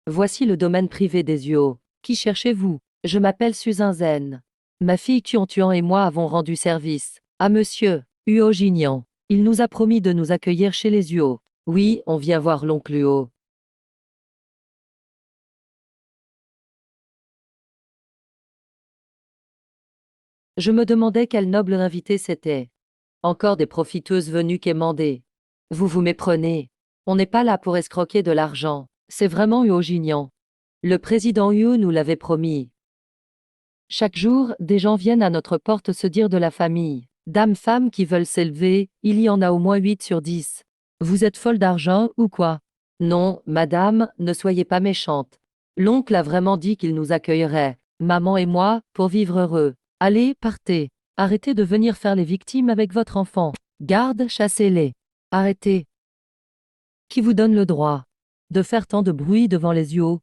Voici le domaine privé des Yuo. Qui cherchez-vous? Je m'appelle Suzin Zen. Ma fille Tuan et moi avons rendu service à monsieur Huo Jinian. Il nous a promis de nous accueillir chez les Yuo. Oui, on vient voir l'oncle Huo. Je me demandais quel noble invité c'était. Encore des profiteuses venues quémander. Vous vous méprenez. On n'est pas là pour escroquer de l'argent. C'est vraiment Huo Jinian. Le président Huo nous l'avait promis. Chaque jour, des gens viennent à notre porte se dire de la famille. Dames-femmes qui veulent s'élever, il y en a au moins 8 sur 10. Vous êtes folle d'argent ou quoi? Non, madame, ne soyez pas méchante. L'oncle a vraiment dit qu'il nous accueillerait, maman et moi, pour vivre heureux. Allez, partez. Arrêtez de venir faire les victimes avec votre enfant. Garde, chassez-les. Arrêtez. Qui vous donne le droit de faire tant de bruit devant les yeux?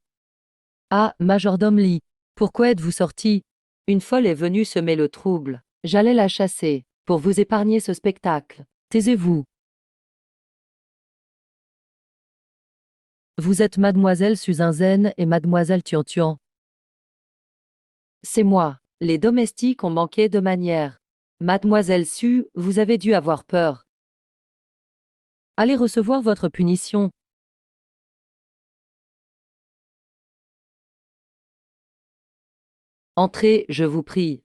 Ah, majordome Lee, pourquoi êtes-vous sorti? Une folle est venue semer le trouble. J'allais la chasser, pour vous épargner ce spectacle. Taisez-vous. Vous êtes mademoiselle Suzin Zen et mademoiselle Tuan. C'est moi. Les domestiques ont manqué de manières. Mademoiselle Su, vous avez dû avoir peur. Allez recevoir votre punition. Entrez, je vous prie.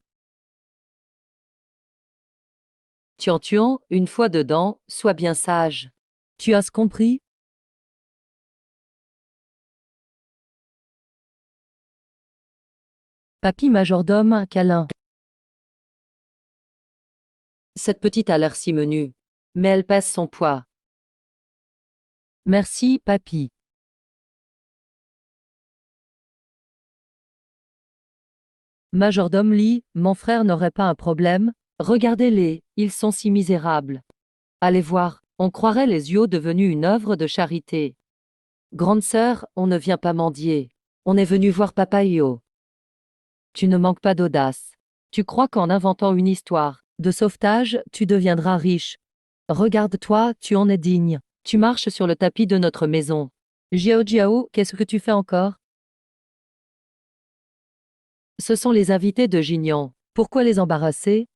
Tuan, une fois dedans, sois bien sage. Tu as compris? Papy majordome, un câlin. Cette petite a l'air si menue. Mais elle pèse son poids. Merci, papy. Majordome Lee, mon frère n'aurait pas un problème? Regardez-les, ils sont si misérables. Allez voir, on croirait les yeux devenus une œuvre de charité. Grande sœur, on ne vient pas mendier. On est venu voir Papa Io. Tu ne manques pas d'audace. Tu crois qu'en inventant une histoire de sauvetage, tu deviendras riche. Regarde-toi, tu en es digne. Tu marches sur le tapis de notre maison. Jiao, qu'est-ce que tu fais encore? Ce sont les invités de Jignan. Pourquoi les embarrasser?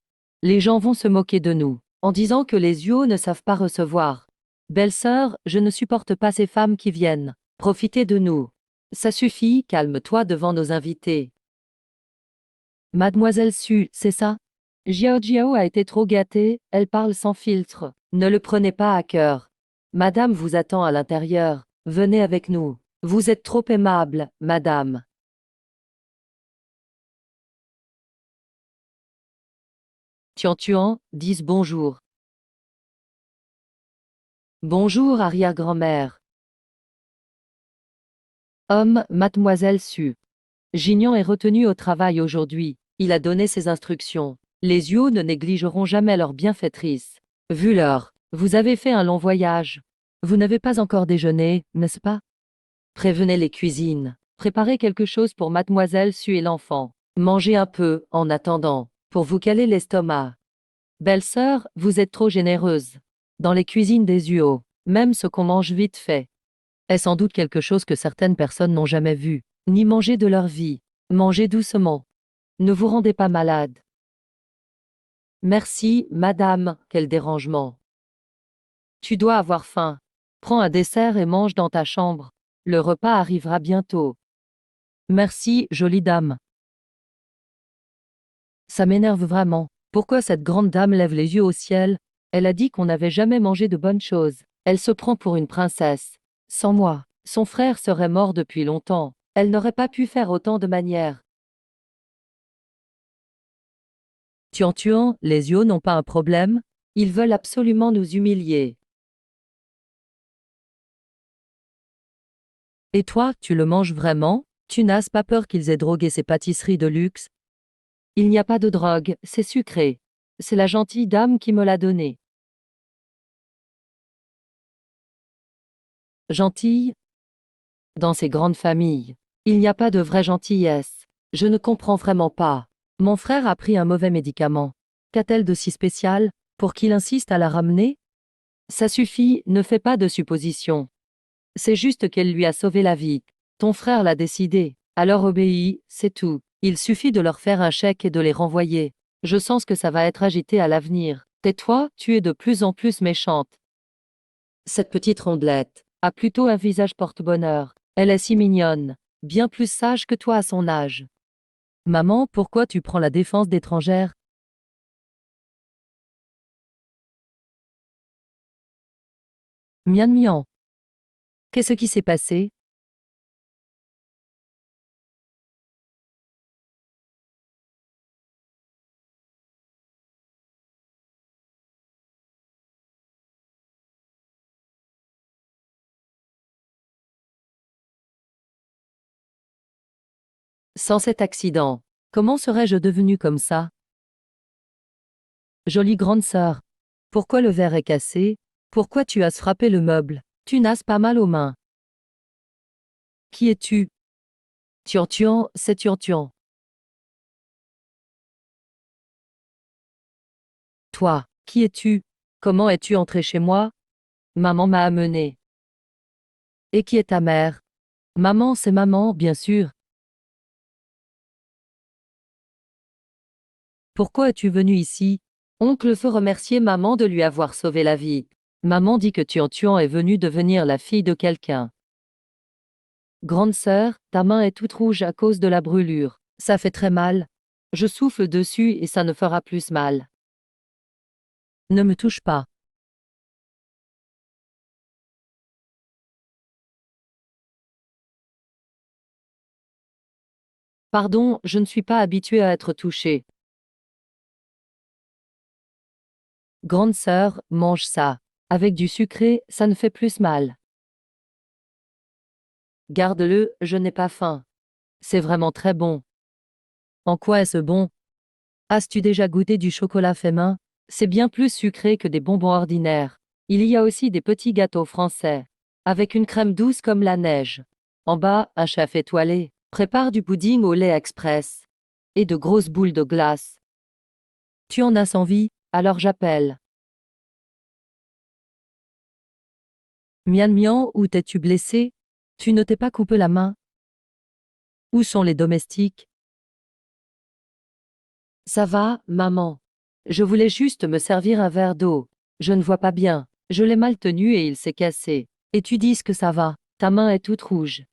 Les gens vont se moquer de nous, en disant que les Yuo ne savent pas recevoir. Belle-sœur, je ne supporte pas ces femmes qui viennent profiter de nous. Ça suffit, calme-toi devant nos invités. Mademoiselle Su, c'est ça? Jiao a été trop gâtée, elle parle sans filtre. Ne le prenez pas à cœur. Madame vous attend à l'intérieur. Venez avec nous. Vous êtes trop aimable, madame. Tuan, disent bonjour. Bonjour, arrière-grand-mère. Homme, mademoiselle Su. Gignan est retenu au travail aujourd'hui. Il a donné ses instructions. Les Yuo ne négligeront jamais leur bienfaitrice. Vu l'heure, vous avez fait un long voyage. Vous n'avez pas encore déjeuné, n'est-ce pas? Prévenez les cuisines. Préparez quelque chose pour mademoiselle Su et l'enfant. Mangez un peu, en attendant, pour vous caler l'estomac. Belle-sœur, vous êtes trop généreuse. Dans les cuisines des Yuo, même ce qu'on mange vite fait est sans doute quelque chose que certaines personnes n'ont jamais vu, ni mangé de leur vie. Mangez doucement. Ne vous rendez pas malade. Merci, madame, quel dérangement. Tu dois avoir faim. Prends un dessert et mange dans ta chambre. Le repas arrivera bientôt. Merci, jolie dame. Ça m'énerve vraiment. Pourquoi cette grande dame lève les yeux au ciel? Elle a dit qu'on n'avait jamais mangé de bonnes choses. Elle se prend pour une princesse. Sans moi, son frère serait mort depuis longtemps. Elle n'aurait pas pu faire autant de manières. Tuan, les yeux n'ont pas un problème? Ils veulent absolument nous humilier. Et toi, tu le manges vraiment? Tu n'as pas peur qu'ils aient drogué ces pâtisseries de luxe? Il n'y a pas de drogue, c'est sucré. C'est la gentille dame qui me l'a donné. Gentille? Dans ces grandes familles, il n'y a pas de vraie gentillesse. Je ne comprends vraiment pas. Mon frère a pris un mauvais médicament. Qu'a-t-elle de si spécial, pour qu'il insiste à la ramener? Ça suffit, ne fais pas de suppositions. C'est juste qu'elle lui a sauvé la vie. Ton frère l'a décidé. Alors obéis, c'est tout. Il suffit de leur faire un chèque et de les renvoyer. Je sens que ça va être agité à l'avenir. Tais-toi, tu es de plus en plus méchante. Cette petite rondelette a plutôt un visage porte-bonheur. Elle est si mignonne, bien plus sage que toi à son âge. Maman, pourquoi tu prends la défense d'étrangère? Mian mian. Qu'est-ce qui s'est passé? Sans cet accident, comment serais-je devenue comme ça? Jolie grande sœur. Pourquoi le verre est cassé? Pourquoi tu as frappé le meuble? Tu n'as pas mal aux mains. Qui es-tu? Tian, c'est Tian. Toi, qui es-tu? Comment es-tu entré chez moi? Maman m'a amené. Et qui est ta mère? Maman, c'est maman, bien sûr. Pourquoi es-tu venu ici? Oncle veut remercier maman de lui avoir sauvé la vie. Maman dit que Tian est venue devenir la fille de quelqu'un. Grande sœur, ta main est toute rouge à cause de la brûlure. Ça fait très mal. Je souffle dessus et ça ne fera plus mal. Ne me touche pas. Pardon, je ne suis pas habituée à être touchée. Grande sœur, mange ça. Avec du sucré, ça ne fait plus mal. Garde-le, je n'ai pas faim. C'est vraiment très bon. En quoi est-ce bon? As-tu déjà goûté du chocolat fait main? C'est bien plus sucré que des bonbons ordinaires. Il y a aussi des petits gâteaux français, avec une crème douce comme la neige. En bas, un chef étoilé prépare du pudding au lait express et de grosses boules de glace. Tu en as envie? Alors j'appelle. Mian mian, où t'es-tu blessé? Tu ne t'es pas coupé la main? Où sont les domestiques? Ça va, maman. Je voulais juste me servir un verre d'eau. Je ne vois pas bien. Je l'ai mal tenu et il s'est cassé. Et tu dis que ça va. Ta main est toute rouge.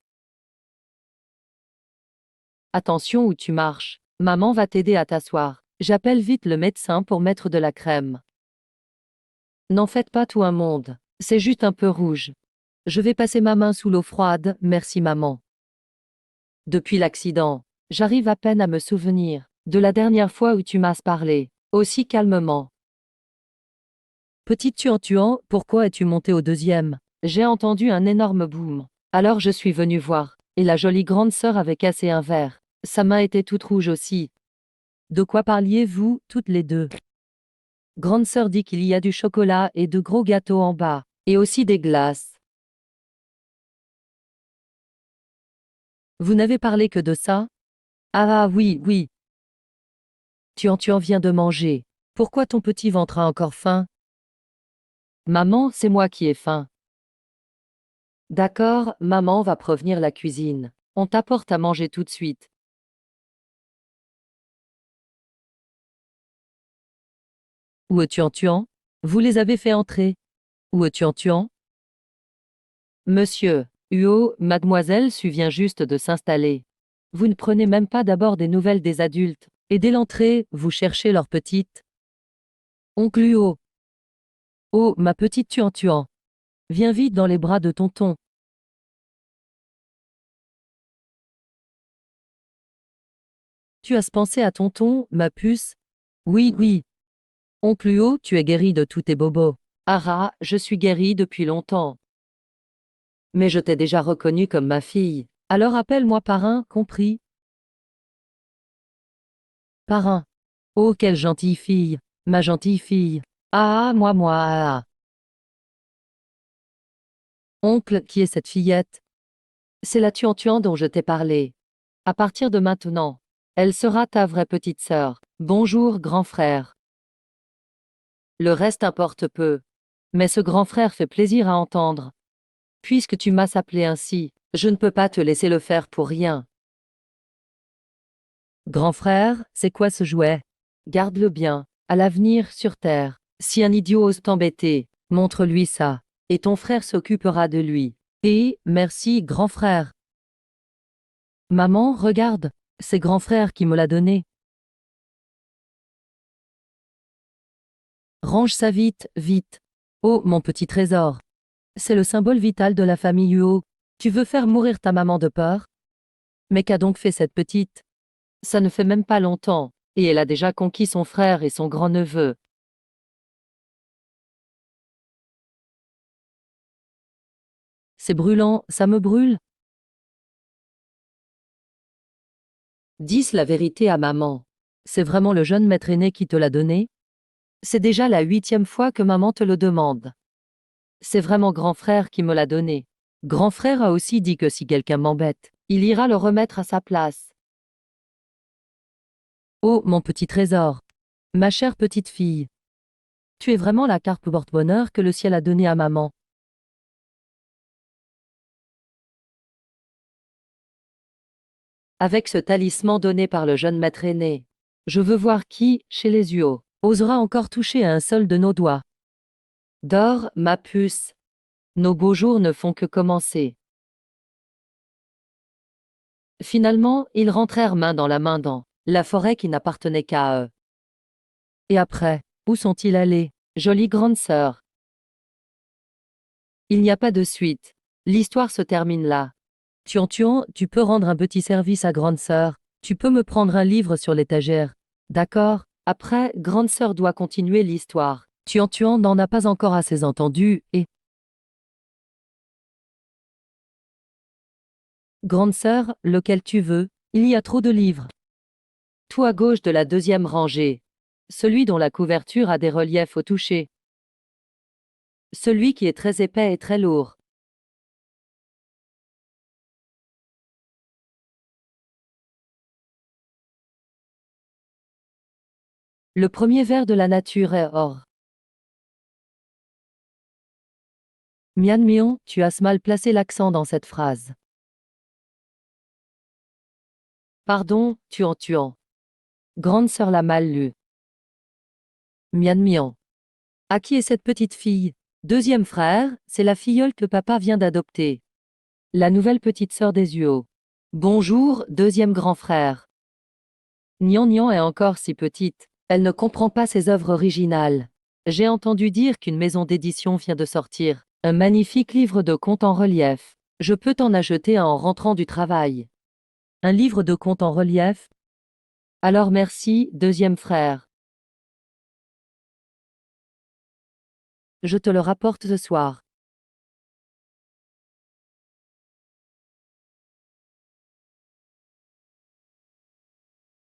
Attention où tu marches. Maman va t'aider à t'asseoir. J'appelle vite le médecin pour mettre de la crème. N'en faites pas tout un monde. C'est juste un peu rouge. Je vais passer ma main sous l'eau froide, merci maman. Depuis l'accident, j'arrive à peine à me souvenir de la dernière fois où tu m'as parlé, aussi calmement. Petite Tuan, pourquoi es-tu monté au deuxième? J'ai entendu un énorme boom. Alors je suis venu voir, et la jolie grande sœur avait cassé un verre. Sa main était toute rouge aussi. De quoi parliez-vous, toutes les deux? Grande sœur dit qu'il y a du chocolat et de gros gâteaux en bas, et aussi des glaces. Vous n'avez parlé que de ça? Ah oui, oui. Tuan vient de manger. Pourquoi ton petit ventre a encore faim? Maman, c'est moi qui ai faim. D'accord, maman va prévenir la cuisine. On t'apporte à manger tout de suite. Où es-tu en tuant? Vous les avez fait entrer. Où es-tu en tuant? Monsieur, mademoiselle Su vient juste de s'installer. Vous ne prenez même pas d'abord des nouvelles des adultes, et dès l'entrée, vous cherchez leur petite. Oncle Huo. Oh, ma petite tuant. Viens vite dans les bras de tonton. Tu as pensé à tonton, ma puce? Oui, oui. Oncle Huo, tu es guéri de tous tes bobos. Ah, je suis guéri depuis longtemps. Mais je t'ai déjà reconnu comme ma fille. Alors appelle-moi parrain, compris? Parrain. Oh, quelle gentille fille. Ma gentille fille. Ah, moi. Oncle, qui est cette fillette? C'est la Tuan dont je t'ai parlé. À partir de maintenant, elle sera ta vraie petite sœur. Bonjour, grand frère. Le reste importe peu. Mais ce grand frère fait plaisir à entendre. Puisque tu m'as appelé ainsi, Je ne peux pas te laisser le faire pour rien. Grand frère, c'est quoi ce jouet? Garde-le bien. À l'avenir, sur Terre, si un idiot ose t'embêter, montre-lui ça. Et ton frère s'occupera de lui. Et, merci, grand frère. Maman, regarde, c'est grand frère qui me l'a donné. Range ça vite, vite. Oh, mon petit trésor. C'est le symbole vital de la famille Huo. Tu veux faire mourir ta maman de peur? Mais qu'a donc fait cette petite? Ça ne fait même pas longtemps, et elle a déjà conquis son frère et son grand-neveu. C'est brûlant, ça me brûle. Dis la vérité à maman. C'est vraiment le jeune maître aîné qui te l'a donné? C'est déjà la 8e fois que maman te le demande. C'est vraiment grand frère qui me l'a donné. Grand frère a aussi dit que si quelqu'un m'embête, il ira le remettre à sa place. Oh, mon petit trésor. Ma chère petite fille. Tu es vraiment la carpe porte-bonheur que le ciel a donnée à maman. Avec ce talisman donné par le jeune maître aîné, je veux voir qui, chez les Huo, osera encore toucher à un seul de nos doigts. Dors, ma puce. Nos beaux jours ne font que commencer. Finalement, ils rentrèrent main dans la main dans la forêt qui n'appartenait qu'à eux. Et après, où sont-ils allés, jolie grande sœur? Il n'y a pas de suite. L'histoire se termine là. Tuan, tu peux rendre un petit service à grande sœur. Tu peux me prendre un livre sur l'étagère. D'accord? Après, grande sœur doit continuer l'histoire. Tuan n'en a pas encore assez entendu, et... Grande sœur, lequel tu veux, il y a trop de livres. Tout à gauche de la 2e rangée. Celui dont la couverture a des reliefs au toucher. Celui qui est très épais et très lourd. Le premier vers de la nature est or. Mian Mion, tu as mal placé l'accent dans cette phrase. Pardon, Tuan. Grande sœur l'a mal lu. Mian Mian. À qui est cette petite fille? 2e frère, c'est la filleule que papa vient d'adopter. La nouvelle petite sœur des Huo. Bonjour, 2e grand frère. Nian est encore si petite. Elle ne comprend pas ses œuvres originales. J'ai entendu dire qu'une maison d'édition vient de sortir un magnifique livre de contes en relief. Je peux t'en acheter un en rentrant du travail. Un livre de contes en relief? Alors merci, 2e frère. Je te le rapporte ce soir.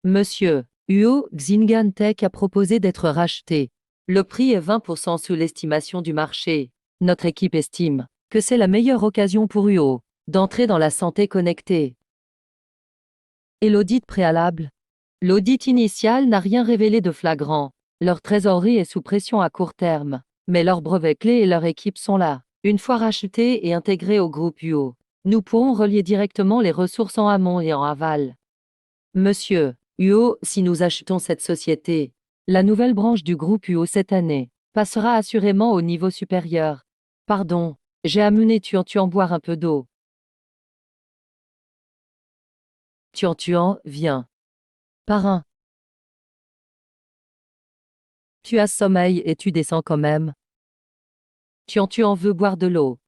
Monsieur, Huo Xingan Tech a proposé d'être racheté. Le prix est 20% sous l'estimation du marché. Notre équipe estime que c'est la meilleure occasion pour Huo d'entrer dans la santé connectée. Et l'audit préalable? L'audit initial n'a rien révélé de flagrant. Leur trésorerie est sous pression à court terme, mais leurs brevets clés et leur équipe sont là. Une fois rachetés et intégrés au groupe Huo, nous pourrons relier directement les ressources en amont et en aval. Monsieur Huo, si nous achetons cette société, la nouvelle branche du groupe Huo cette année passera assurément au niveau supérieur. Pardon, j'ai amené Tuan boire un peu d'eau. Tuan, viens. Parrain. Tu as sommeil et tu descends quand même. Tuan veut boire de l'eau.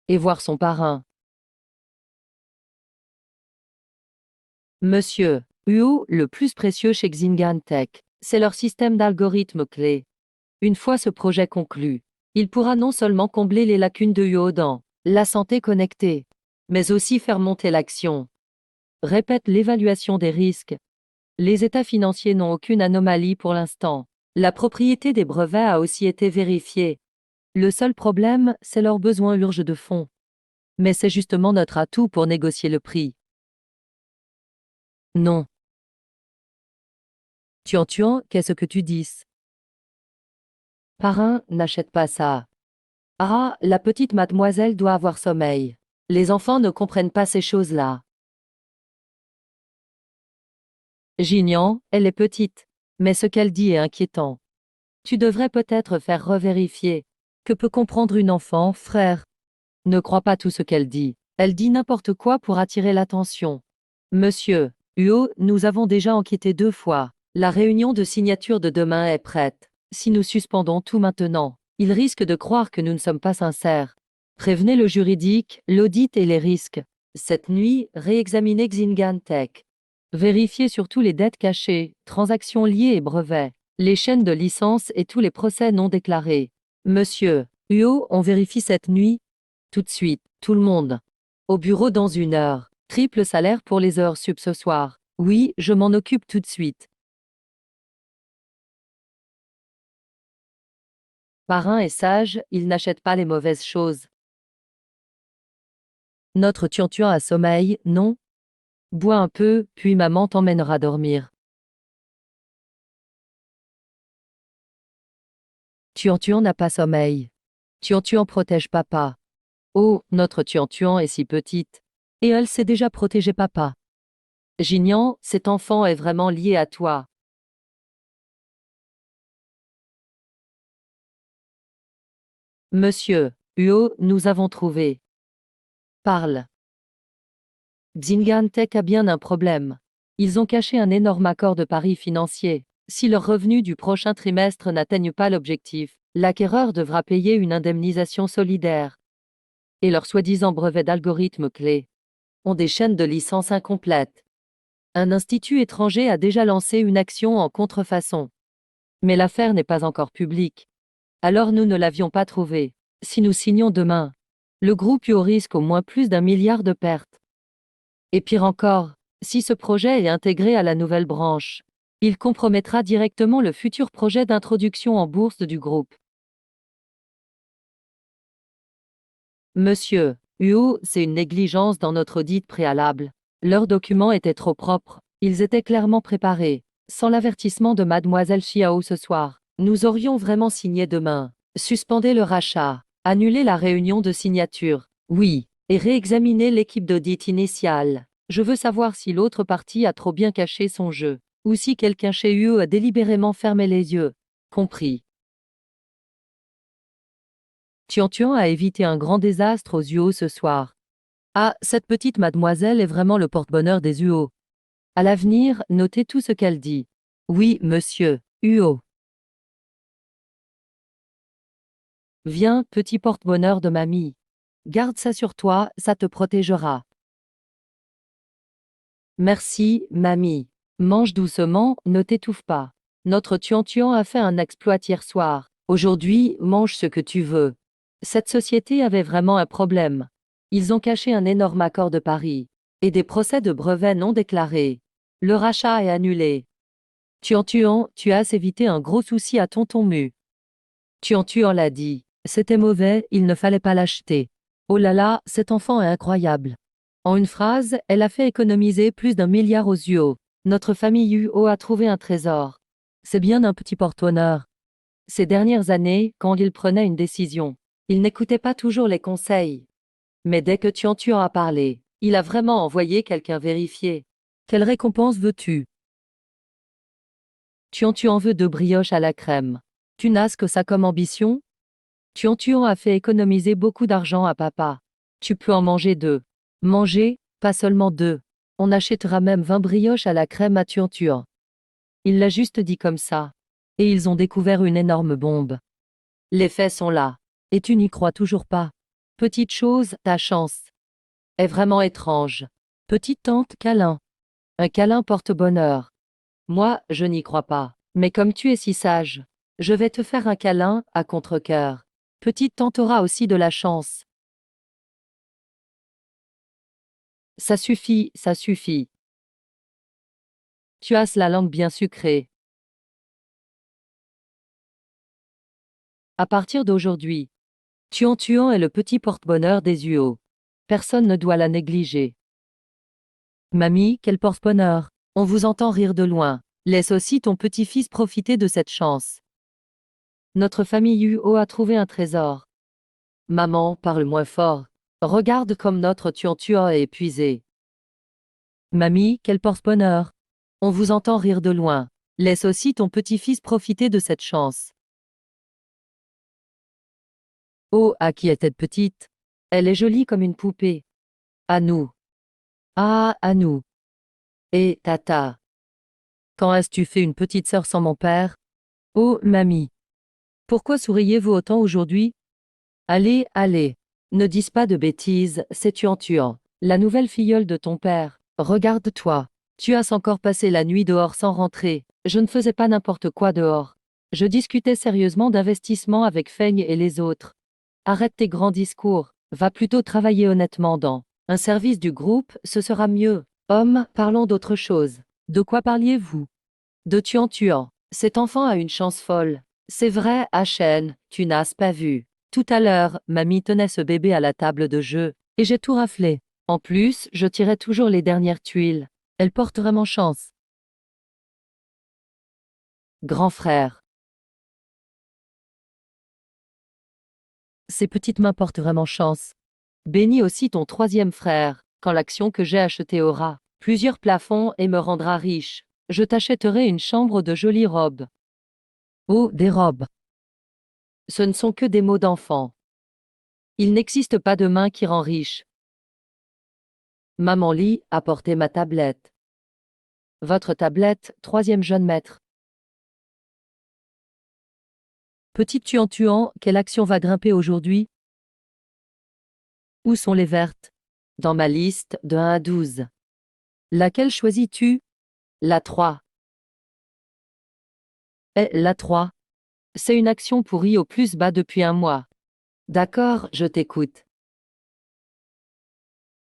Et voir son parrain. Monsieur Huo, le plus précieux chez Xingan Tech, c'est leur système d'algorithmes clé. Une fois ce projet conclu, il pourra non seulement combler les lacunes de Huo dans la santé connectée, mais aussi faire monter l'action. Répète l'évaluation des risques. Les états financiers n'ont aucune anomalie pour l'instant. La propriété des brevets a aussi été vérifiée. Le seul problème, c'est leur besoin urgent de fonds. Mais c'est justement notre atout pour négocier le prix. Non. Tuan, qu'est-ce que tu dis? Parrain, n'achète pas ça. Ah, la petite mademoiselle doit avoir sommeil. Les enfants ne comprennent pas ces choses-là. Gignan, elle est petite. Mais ce qu'elle dit est inquiétant. Tu devrais peut-être faire revérifier. Que peut comprendre une enfant, frère? Ne crois pas tout ce qu'elle dit. Elle dit n'importe quoi pour attirer l'attention. Monsieur Huot, nous avons déjà enquêté 2 fois. La réunion de signature de demain est prête. Si nous suspendons tout maintenant, il risque de croire que nous ne sommes pas sincères. Prévenez le juridique, l'audit et les risques. Cette nuit, réexaminez Xinjiang Tech. Vérifiez surtout les dettes cachées, transactions liées et brevets, les chaînes de licence et tous les procès non déclarés. Monsieur Huot, on vérifie cette nuit? Tout de suite, tout le monde. Au bureau dans 1 heure. Triple salaire pour les heures sup ce soir. Oui, je m'en occupe tout de suite. Parrain est sage, il n'achète pas les mauvaises choses. Notre Tuan a sommeil, non? Bois un peu, puis maman t'emmènera dormir. Tuan n'a pas sommeil. Tuan protège papa. Oh, notre Tuan est si petite. Et elle sait déjà protéger papa. Gignan, cet enfant est vraiment lié à toi. Monsieur Huot, nous avons trouvé. Parle. Xinjiang Tech a bien un problème. Ils ont caché un énorme accord de paris financier. Si leurs revenus du prochain trimestre n'atteignent pas l'objectif, l'acquéreur devra payer une indemnisation solidaire. Et leurs soi-disant brevets d'algorithmes clés ont des chaînes de licences incomplètes. Un institut étranger a déjà lancé une action en contrefaçon. Mais l'affaire n'est pas encore publique. Alors nous ne l'avions pas trouvée. Si nous signons demain, le groupe Huot risque au moins plus d'1 milliard de pertes. Et pire encore, si ce projet est intégré à la nouvelle branche, il compromettra directement le futur projet d'introduction en bourse du groupe. Monsieur Huot, c'est une négligence dans notre audit préalable. Leurs documents étaient trop propres, ils étaient clairement préparés. Sans l'avertissement de mademoiselle Chiao ce soir, nous aurions vraiment signé demain. Suspendez le rachat, annulez la réunion de signature, oui, et réexaminez l'équipe d'audit initiale. Je veux savoir si l'autre partie a trop bien caché son jeu, ou si quelqu'un chez eux a délibérément fermé les yeux. Compris. Tuan a évité un grand désastre aux Huot ce soir. Ah, cette petite mademoiselle est vraiment le porte-bonheur des Huot. À l'avenir, notez tout ce qu'elle dit. Oui, monsieur Huot. Viens, petit porte-bonheur de mamie. Garde ça sur toi, ça te protégera. Merci, mamie. Mange doucement, ne t'étouffe pas. Notre Tuan a fait un exploit hier soir. Aujourd'hui, mange ce que tu veux. Cette société avait vraiment un problème. Ils ont caché un énorme accord de paris. Et des procès de brevets non déclarés. Le rachat est annulé. Tuan, tu as évité un gros souci à tonton Mu. Tuan l'a dit. C'était mauvais, il ne fallait pas l'acheter. Oh là là, cet enfant est incroyable. En une phrase, elle a fait économiser plus d'1 milliard aux Huot. Notre famille Huot a trouvé un trésor. C'est bien un petit porte-bonheur. Ces dernières années, quand il prenait une décision, il n'écoutait pas toujours les conseils. Mais dès que Tuan a parlé, il a vraiment envoyé quelqu'un vérifier. Quelle récompense veux-tu? Tuan veut 2 brioches à la crème. Tu n'as que ça comme ambition? Tuan a fait économiser beaucoup d'argent à papa. Tu peux en manger 2. Manger, pas seulement 2. On achètera même 20 brioches à la crème à Tuan. Il l'a juste dit comme ça. Et ils ont découvert une énorme bombe. Les faits sont là. Et tu n'y crois toujours pas. Petite chose, ta chance est vraiment étrange. Petite tante câlin. Un câlin porte bonheur. Moi, je n'y crois pas. Mais comme tu es si sage, je vais te faire un câlin, à contre-cœur. Petite tante aura aussi de la chance. Ça suffit, ça suffit. Tu as la langue bien sucrée. À partir d'aujourd'hui, Tuan est le petit porte-bonheur des Huot. Personne ne doit la négliger. Mamie, quel porte-bonheur. On vous entend rire de loin. Laisse aussi ton petit-fils profiter de cette chance. Notre famille Huot a trouvé un trésor. Maman, parle moins fort. Regarde comme notre tuan est épuisé. Mamie, quel porte-bonheur. On vous entend rire de loin. Laisse aussi ton petit-fils profiter de cette chance. Oh, à qui est-elle petite? Elle est jolie comme une poupée. À nous. Ah, à nous. Et, tata. Quand est-ce tu fais une petite sœur sans mon père? Oh, mamie. Pourquoi souriez-vous autant aujourd'hui? Allez, allez. Ne dis pas de bêtises, c'est tuant. La nouvelle filleule de ton père. Regarde-toi. Tu as encore passé la nuit dehors sans rentrer. Je ne faisais pas n'importe quoi dehors. Je discutais sérieusement d'investissement avec Feigne et les autres. Arrête tes grands discours. Va plutôt travailler honnêtement dans un service du groupe, ce sera mieux. Homme, parlons d'autre chose. De quoi parliez-vous? De tuant. Cet enfant a une chance folle. C'est vrai, Hn, tu n'as pas vu. Tout à l'heure, mamie tenait ce bébé à la table de jeu, et j'ai tout raflé. En plus, je tirais toujours les dernières tuiles. Elle porte vraiment chance. Grand frère. Ces petites mains portent vraiment chance. Bénis aussi ton troisième frère, quand l'action que j'ai achetée aura plusieurs plafonds et me rendra riche. Je t'achèterai une chambre de jolies robes. Oh, des robes. Ce ne sont que des mots d'enfant. Il n'existe pas de main qui rend riche. Maman Lee, apportez ma tablette. Votre tablette, troisième jeune maître. Petit tuant, quelle action va grimper aujourd'hui? Où sont les vertes? Dans ma liste, de 1 à 12. Laquelle choisis-tu? La 3. La 3. C'est une action pourrie au plus bas depuis un mois. D'accord, je t'écoute.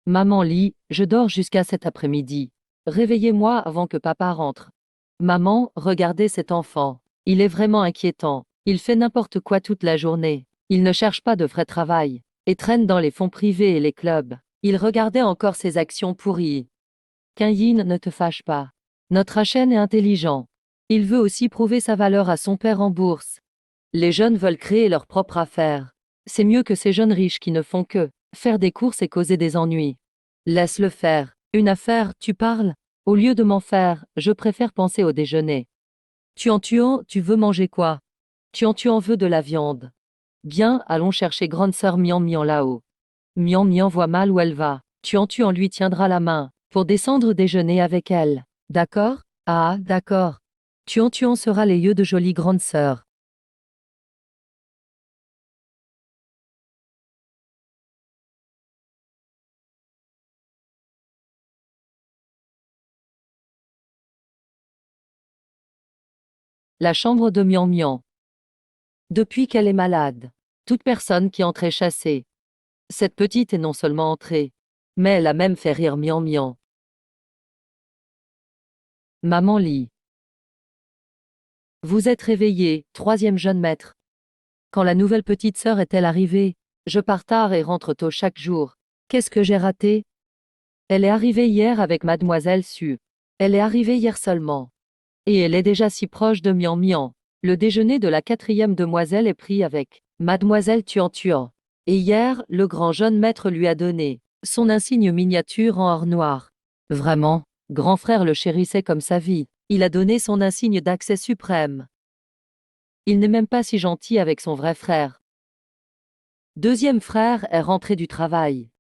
Maman Lee, je dors jusqu'à cet après-midi. Réveillez-moi avant que papa rentre. Maman, regardez cet enfant. Il est vraiment inquiétant. Il fait n'importe quoi toute la journée. Il ne cherche pas de vrai travail. Et traîne dans les fonds privés et les clubs. Il regardait encore ses actions pourries. Yin, ne te fâche pas. Notre HN est intelligent. Il veut aussi prouver sa valeur à son père en bourse. Les jeunes veulent créer leur propre affaire. C'est mieux que ces jeunes riches qui ne font que faire des courses et causer des ennuis. Laisse-le faire. Une affaire, tu parles? Au lieu de m'en faire, je préfère penser au déjeuner. Tuant, tu veux manger quoi? Tuant veut de la viande. Bien, allons chercher grande sœur Mian là-haut. Mian voit mal où elle va. Tuant lui tiendra la main, pour descendre déjeuner avec elle. D'accord? Ah, d'accord. Tuant sera les yeux de jolie grande sœur. La chambre de Mian. Depuis qu'elle est malade. Toute personne qui entrait chassée. Cette petite est non seulement entrée, mais elle a même fait rire Mian. Maman Lee. Vous êtes réveillée, troisième jeune maître. Quand la nouvelle petite sœur est-elle arrivée? Je pars tard et rentre tôt chaque jour. Qu'est-ce que j'ai raté? Elle est arrivée hier avec mademoiselle Su. Elle est arrivée hier seulement. Et elle est déjà si proche de Mian. Le déjeuner de la quatrième demoiselle est pris avec mademoiselle Tuan. Et hier, le grand jeune maître lui a donné son insigne miniature en or noir. Vraiment, grand frère le chérissait comme sa vie. Il a donné son insigne d'accès suprême. Il n'est même pas si gentil avec son vrai frère. Deuxième frère est rentré du travail.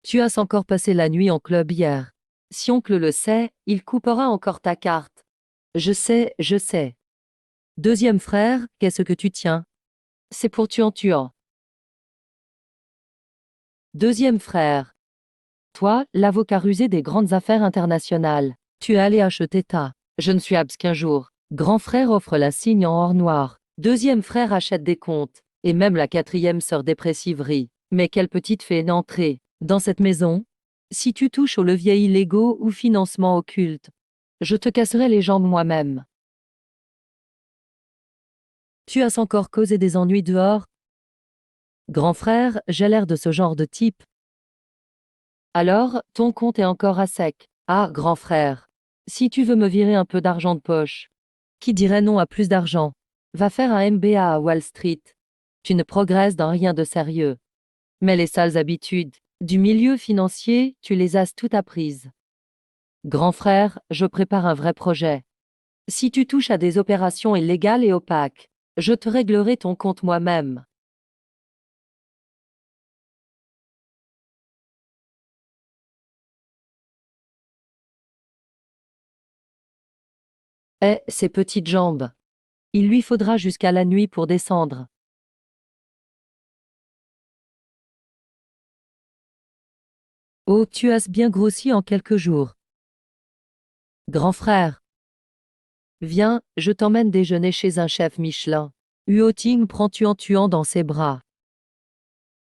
Tu as encore passé la nuit en club hier. Si oncle le sait, il coupera encore ta carte. Je sais. Deuxième frère, qu'est-ce que tu tiens? C'est pour tuant. Deuxième frère. Toi, l'avocat rusé des grandes affaires internationales. Tu es allé acheter ta. Je ne suis abs qu'un jour. Grand frère offre l'insigne en or noir. Deuxième frère achète des comptes. Et même la quatrième sœur dépressive rit. Mais quelle petite fée d'entrée dans cette maison? Si tu touches aux leviers illégaux ou financement occulte, je te casserai les jambes moi-même. Tu as encore causé des ennuis dehors? Grand frère, j'ai l'air de ce genre de type. Alors, ton compte est encore à sec. Ah, grand frère. Si tu veux me virer un peu d'argent de poche. Qui dirait non à plus d'argent? Va faire un MBA à Wall Street. Tu ne progresses dans rien de sérieux. Mais les sales habitudes du milieu financier, tu les as toutes apprises. Grand frère, je prépare un vrai projet. Si tu touches à des opérations illégales et opaques, je te réglerai ton compte moi-même. Eh, ses petites jambes. Il lui faudra jusqu'à la nuit pour descendre. Oh, tu as bien grossi en quelques jours. Grand frère, viens, je t'emmène déjeuner chez un chef Michelin. Huoting prend Tuan dans ses bras.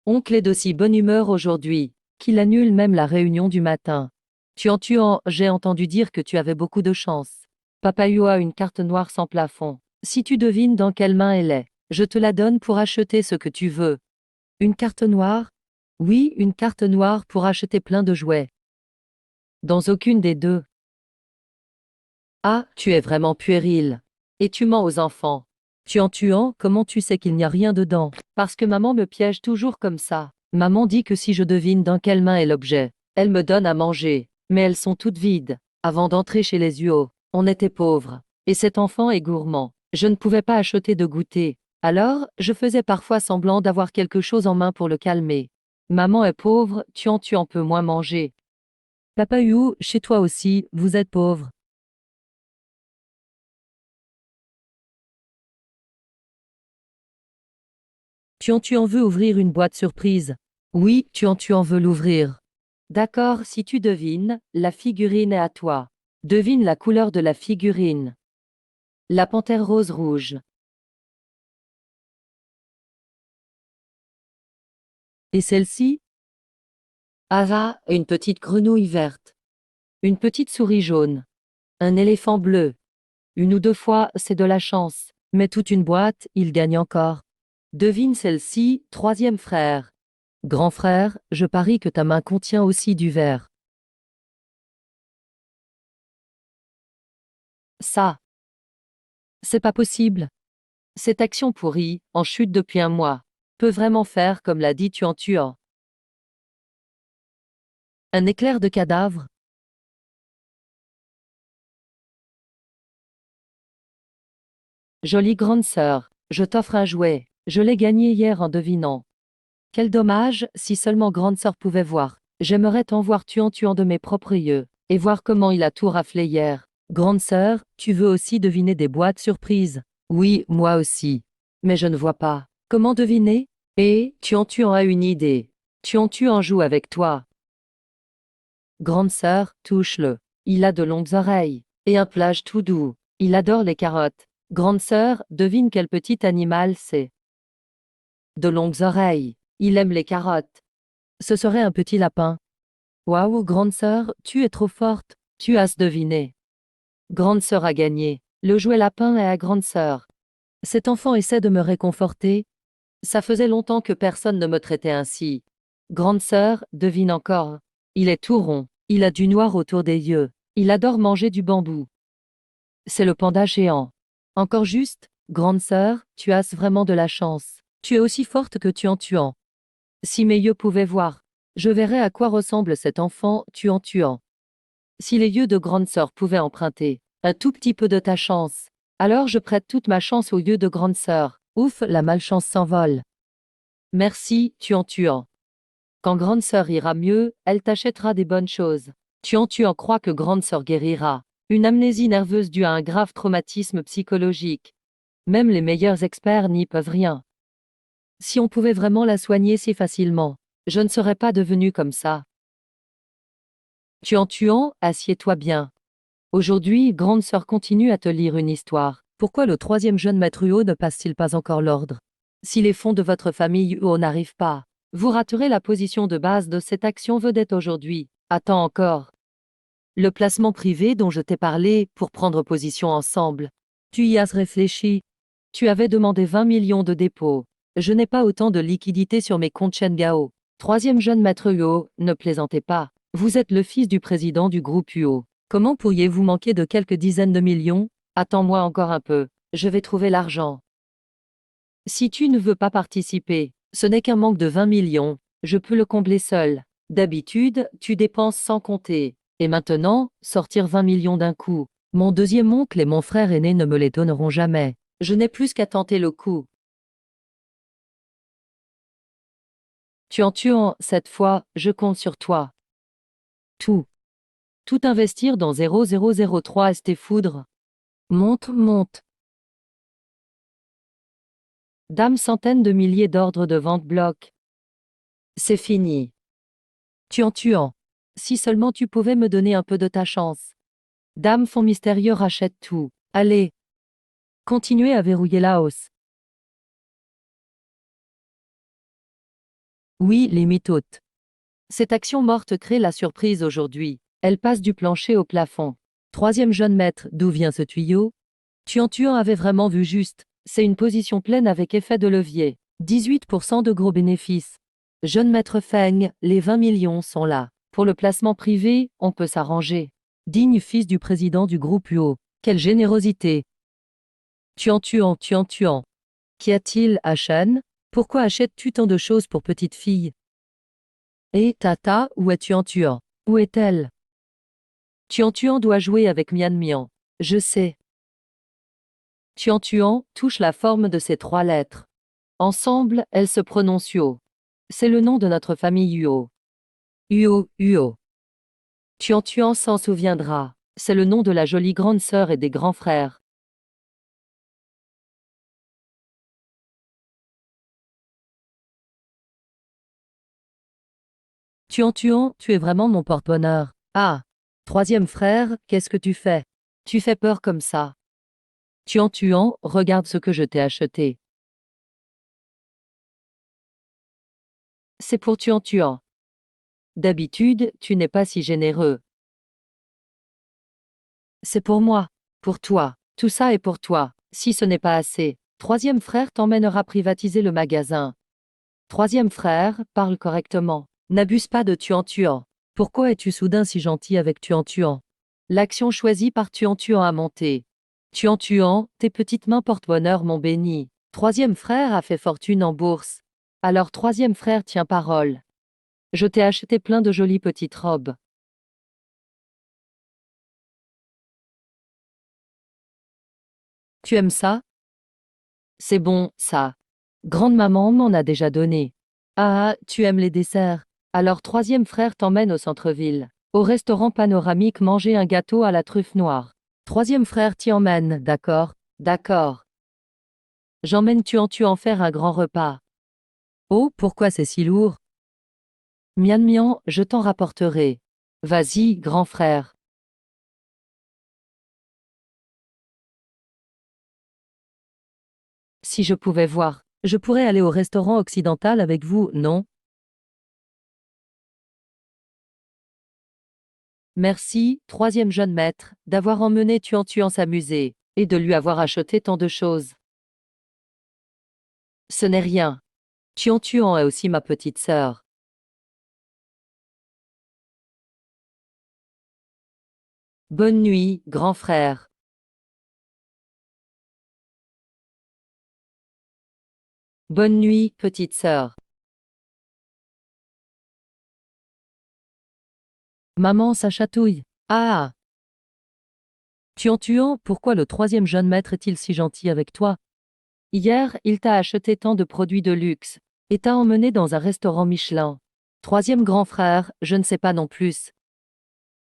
Oncle est d'aussi bonne humeur aujourd'hui, qu'il annule même la réunion du matin. Tuan, j'ai entendu dire que tu avais beaucoup de chance. Papa Yu a une carte noire sans plafond. Si tu devines dans quelle main elle est, je te la donne pour acheter ce que tu veux. Une carte noire? Oui, une carte noire pour acheter plein de jouets. Dans aucune des deux. Ah, tu es vraiment puéril. Et tu mens aux enfants. Tuan, comment tu sais qu'il n'y a rien dedans? Parce que maman me piège toujours comme ça. Maman dit que si je devine dans quelle main est l'objet, elle me donne à manger. Mais elles sont toutes vides. Avant d'entrer chez les Huo, on était pauvres. Et cet enfant est gourmand. Je ne pouvais pas acheter de goûter. Alors, je faisais parfois semblant d'avoir quelque chose en main pour le calmer. Maman est pauvre, Tuan peut moins manger. Papa Yu, chez toi aussi, vous êtes pauvre. Tu en veux ouvrir une boîte surprise? Oui, tu en veux l'ouvrir. D'accord, si tu devines, la figurine est à toi. Devine la couleur de la figurine. La panthère rose rouge. Et celle-ci? Ah, une petite grenouille verte. Une petite souris jaune. Un éléphant bleu. Une ou deux fois, c'est de la chance. Mais toute une boîte, il gagne encore. Devine celle-ci, troisième frère. Grand frère, je parie que ta main contient aussi du verre. Ça, c'est pas possible. Cette action pourrie, en chute depuis un mois, peut vraiment faire comme l'a dit Tuan. Un éclair de cadavre? Jolie grande sœur, je t'offre un jouet. Je l'ai gagné hier en devinant. Quel dommage, si seulement grande sœur pouvait voir. J'aimerais t'en voir Tuan de mes propres yeux, et voir comment il a tout raflé hier. Grande sœur, tu veux aussi deviner des boîtes surprises? Oui, moi aussi. Mais je ne vois pas. Comment deviner? Et, Tuan a une idée. Tuan joue avec toi. Grande sœur, touche-le. Il a de longues oreilles. Et un plage tout doux. Il adore les carottes. Grande sœur, devine quel petit animal c'est. De longues oreilles. Il aime les carottes. Ce serait un petit lapin. Waouh, grande sœur, tu es trop forte. Tu as deviné. Grande sœur a gagné. Le jouet lapin est à grande sœur. Cet enfant essaie de me réconforter. Ça faisait longtemps que personne ne me traitait ainsi. Grande sœur, devine encore. Il est tout rond. Il a du noir autour des yeux. Il adore manger du bambou. C'est le panda géant. Encore juste, grande sœur, tu as vraiment de la chance. Tu es aussi forte que Tuan. Si mes yeux pouvaient voir, je verrais à quoi ressemble cet enfant, Tuan. Si les yeux de grande sœur pouvaient emprunter un tout petit peu de ta chance, alors je prête toute ma chance aux yeux de grande sœur. Ouf, la malchance s'envole. Merci, Tuan. Quand grande sœur ira mieux, elle t'achètera des bonnes choses. Tuan croit que grande sœur guérira. Une amnésie nerveuse due à un grave traumatisme psychologique. Même les meilleurs experts n'y peuvent rien. Si on pouvait vraiment la soigner si facilement, je ne serais pas devenue comme ça. Tuan, assieds-toi bien. Aujourd'hui, grande sœur continue à te lire une histoire. Pourquoi le troisième jeune maître Huo ne passe-t-il pas encore l'ordre? Si les fonds de votre famille Huo n'arrivent pas, vous raterez la position de base de cette action vedette aujourd'hui. Attends encore. Le placement privé dont je t'ai parlé pour prendre position ensemble. Tu y as réfléchi. Tu avais demandé 20 millions de dépôts. Je n'ai pas autant de liquidités sur mes comptes Shengao. Troisième jeune maître Huo, ne plaisantez pas. Vous êtes le fils du président du groupe Huo. Comment pourriez-vous manquer de quelques dizaines de millions? Attends-moi encore un peu. Je vais trouver l'argent. Si tu ne veux pas participer, ce n'est qu'un manque de 20 millions. Je peux le combler seul. D'habitude, tu dépenses sans compter. Et maintenant, sortir 20 millions d'un coup. Mon deuxième oncle et mon frère aîné ne me les donneront jamais. Je n'ai plus qu'à tenter le coup. Tuant, cette fois, je compte sur toi. Tout. Tout investir dans 0003 ST Foudre. Monte. Dame centaines de milliers d'ordres de vente bloc. C'est fini. Tuant. Si seulement tu pouvais me donner un peu de ta chance. Dame fond mystérieux rachète tout. Allez. Continuez à verrouiller la hausse. Oui, les mythotes. Cette action morte crée la surprise aujourd'hui. Elle passe du plancher au plafond. Troisième jeune maître, d'où vient ce tuyau? Tuant avait vraiment vu juste. C'est une position pleine avec effet de levier. 18% de gros bénéfices. Jeune maître Feng, les 20 millions sont là. Pour le placement privé, on peut s'arranger. Digne fils du président du groupe UO. Quelle générosité! Tuant. Qu'y a-t-il, Ashan? Pourquoi achètes-tu tant de choses pour petite fille? Et Tata, où est Tuant? Où est-elle? Tuant doit jouer avec Mian. Je sais. Tuant touche la forme de ces trois lettres. Ensemble, elles se prononcent Uo. C'est le nom de notre famille Uo. Uo. Tuant s'en souviendra. C'est le nom de la jolie grande sœur et des grands frères. Tuant, tu es vraiment mon porte-bonheur. Ah! Troisième frère, qu'est-ce que tu fais? Tu fais peur comme ça. Tuant, regarde ce que je t'ai acheté. C'est pour Tuant. D'habitude, tu n'es pas si généreux. C'est pour moi. Pour toi. Tout ça est pour toi. Si ce n'est pas assez, troisième frère t'emmènera privatiser le magasin. Troisième frère, parle correctement. N'abuse pas de Tuant. Pourquoi es-tu soudain si gentil avec Tuant? L'action choisie par Tuant a monté. Tuant, tes petites mains porte-bonheur m'ont béni. Troisième frère a fait fortune en bourse. Alors troisième frère tient parole. Je t'ai acheté plein de jolies petites robes. Tu aimes ça? C'est bon, ça. Grande-maman m'en a déjà donné. Ah, tu aimes les desserts. Alors troisième frère t'emmène au centre-ville. Au restaurant panoramique manger un gâteau à la truffe noire. Troisième frère t'y emmène, d'accord? D'accord. J'emmène Tuant faire un grand repas. Oh, pourquoi c'est si lourd? Mian, je t'en rapporterai. Vas-y, grand frère. Si je pouvais voir, je pourrais aller au restaurant occidental avec vous, non? Merci, troisième jeune maître, d'avoir emmené Tuant s'amuser, et de lui avoir acheté tant de choses. Ce n'est rien. Tuant est aussi ma petite sœur. Bonne nuit, grand frère. Bonne nuit, petite sœur. Maman, ça chatouille. Ah! Tuant, pourquoi le troisième jeune maître est-il si gentil avec toi? Hier, il t'a acheté tant de produits de luxe, et t'a emmené dans un restaurant Michelin. Troisième grand frère, je ne sais pas non plus.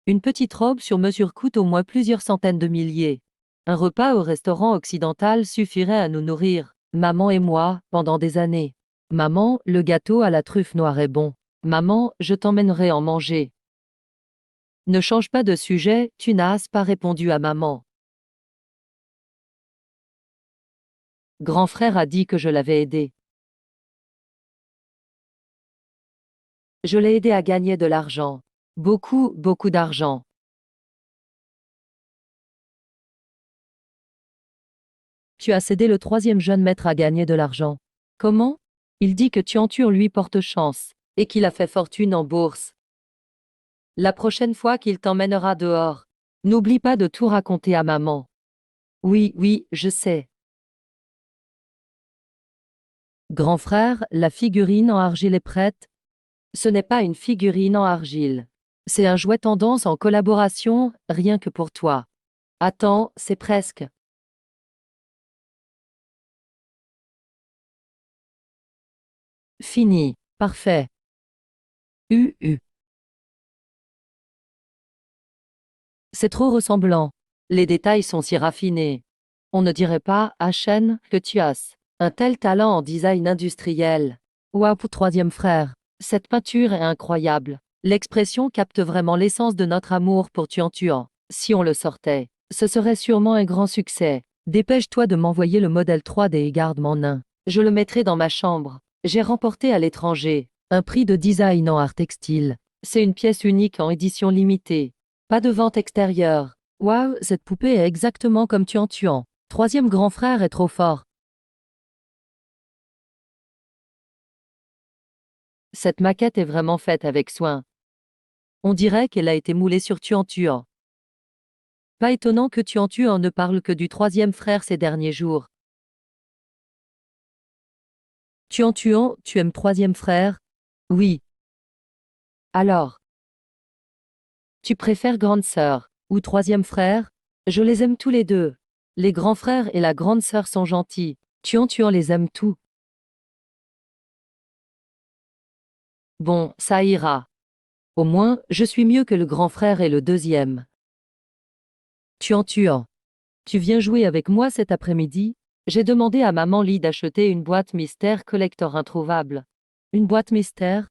Une petite robe sur mesure coûte au moins plusieurs centaines de milliers. Un repas au restaurant occidental suffirait à nous nourrir, maman et moi, pendant des années. Maman, le gâteau à la truffe noire est bon. Maman, je t'emmènerai en manger. Ne change pas de sujet, tu n'as pas répondu à maman. Grand frère a dit que je l'avais aidé. Je l'ai aidé à gagner de l'argent. Beaucoup d'argent. Tu as cédé le troisième jeune maître à gagner de l'argent. Comment? Il dit que Tuantur lui porte chance, et qu'il a fait fortune en bourse. La prochaine fois qu'il t'emmènera dehors, n'oublie pas de tout raconter à maman. Oui, je sais. Grand frère, la figurine en argile est prête? Ce n'est pas une figurine en argile. C'est un jouet tendance en collaboration, rien que pour toi. Attends, c'est presque. Fini. Parfait. UU. C'est trop ressemblant. Les détails sont si raffinés. On ne dirait pas, Hachen, que tu as un tel talent en design industriel. Waouh, troisième frère. Cette peinture est incroyable. L'expression capte vraiment l'essence de notre amour pour Tuan Tuan. Si on le sortait, ce serait sûrement un grand succès. Dépêche-toi de m'envoyer le modèle 3D et garde mon nain. Je le mettrai dans ma chambre. J'ai remporté à l'étranger un prix de design en art textile. C'est une pièce unique en édition limitée. Pas de vente extérieure. Waouh, cette poupée est exactement comme Tuan Tuan. Troisième grand frère est trop fort. Cette maquette est vraiment faite avec soin. On dirait qu'elle a été moulée sur Tuan Tuan. Pas étonnant que Tuan Tuan ne parle que du troisième frère ces derniers jours. Tuan Tuan, tu aimes troisième frère? Oui. Alors, tu préfères grande sœur ou troisième frère? Je les aime tous les deux. Les grands frères et la grande sœur sont gentils. Tuan Tuan les aime tous. Bon, ça ira. Au moins, je suis mieux que le grand frère et le deuxième. Tuan Tuan. Tu viens jouer avec moi cet après-midi? J'ai demandé à maman Lee d'acheter une boîte mystère collector introuvable. Une boîte mystère?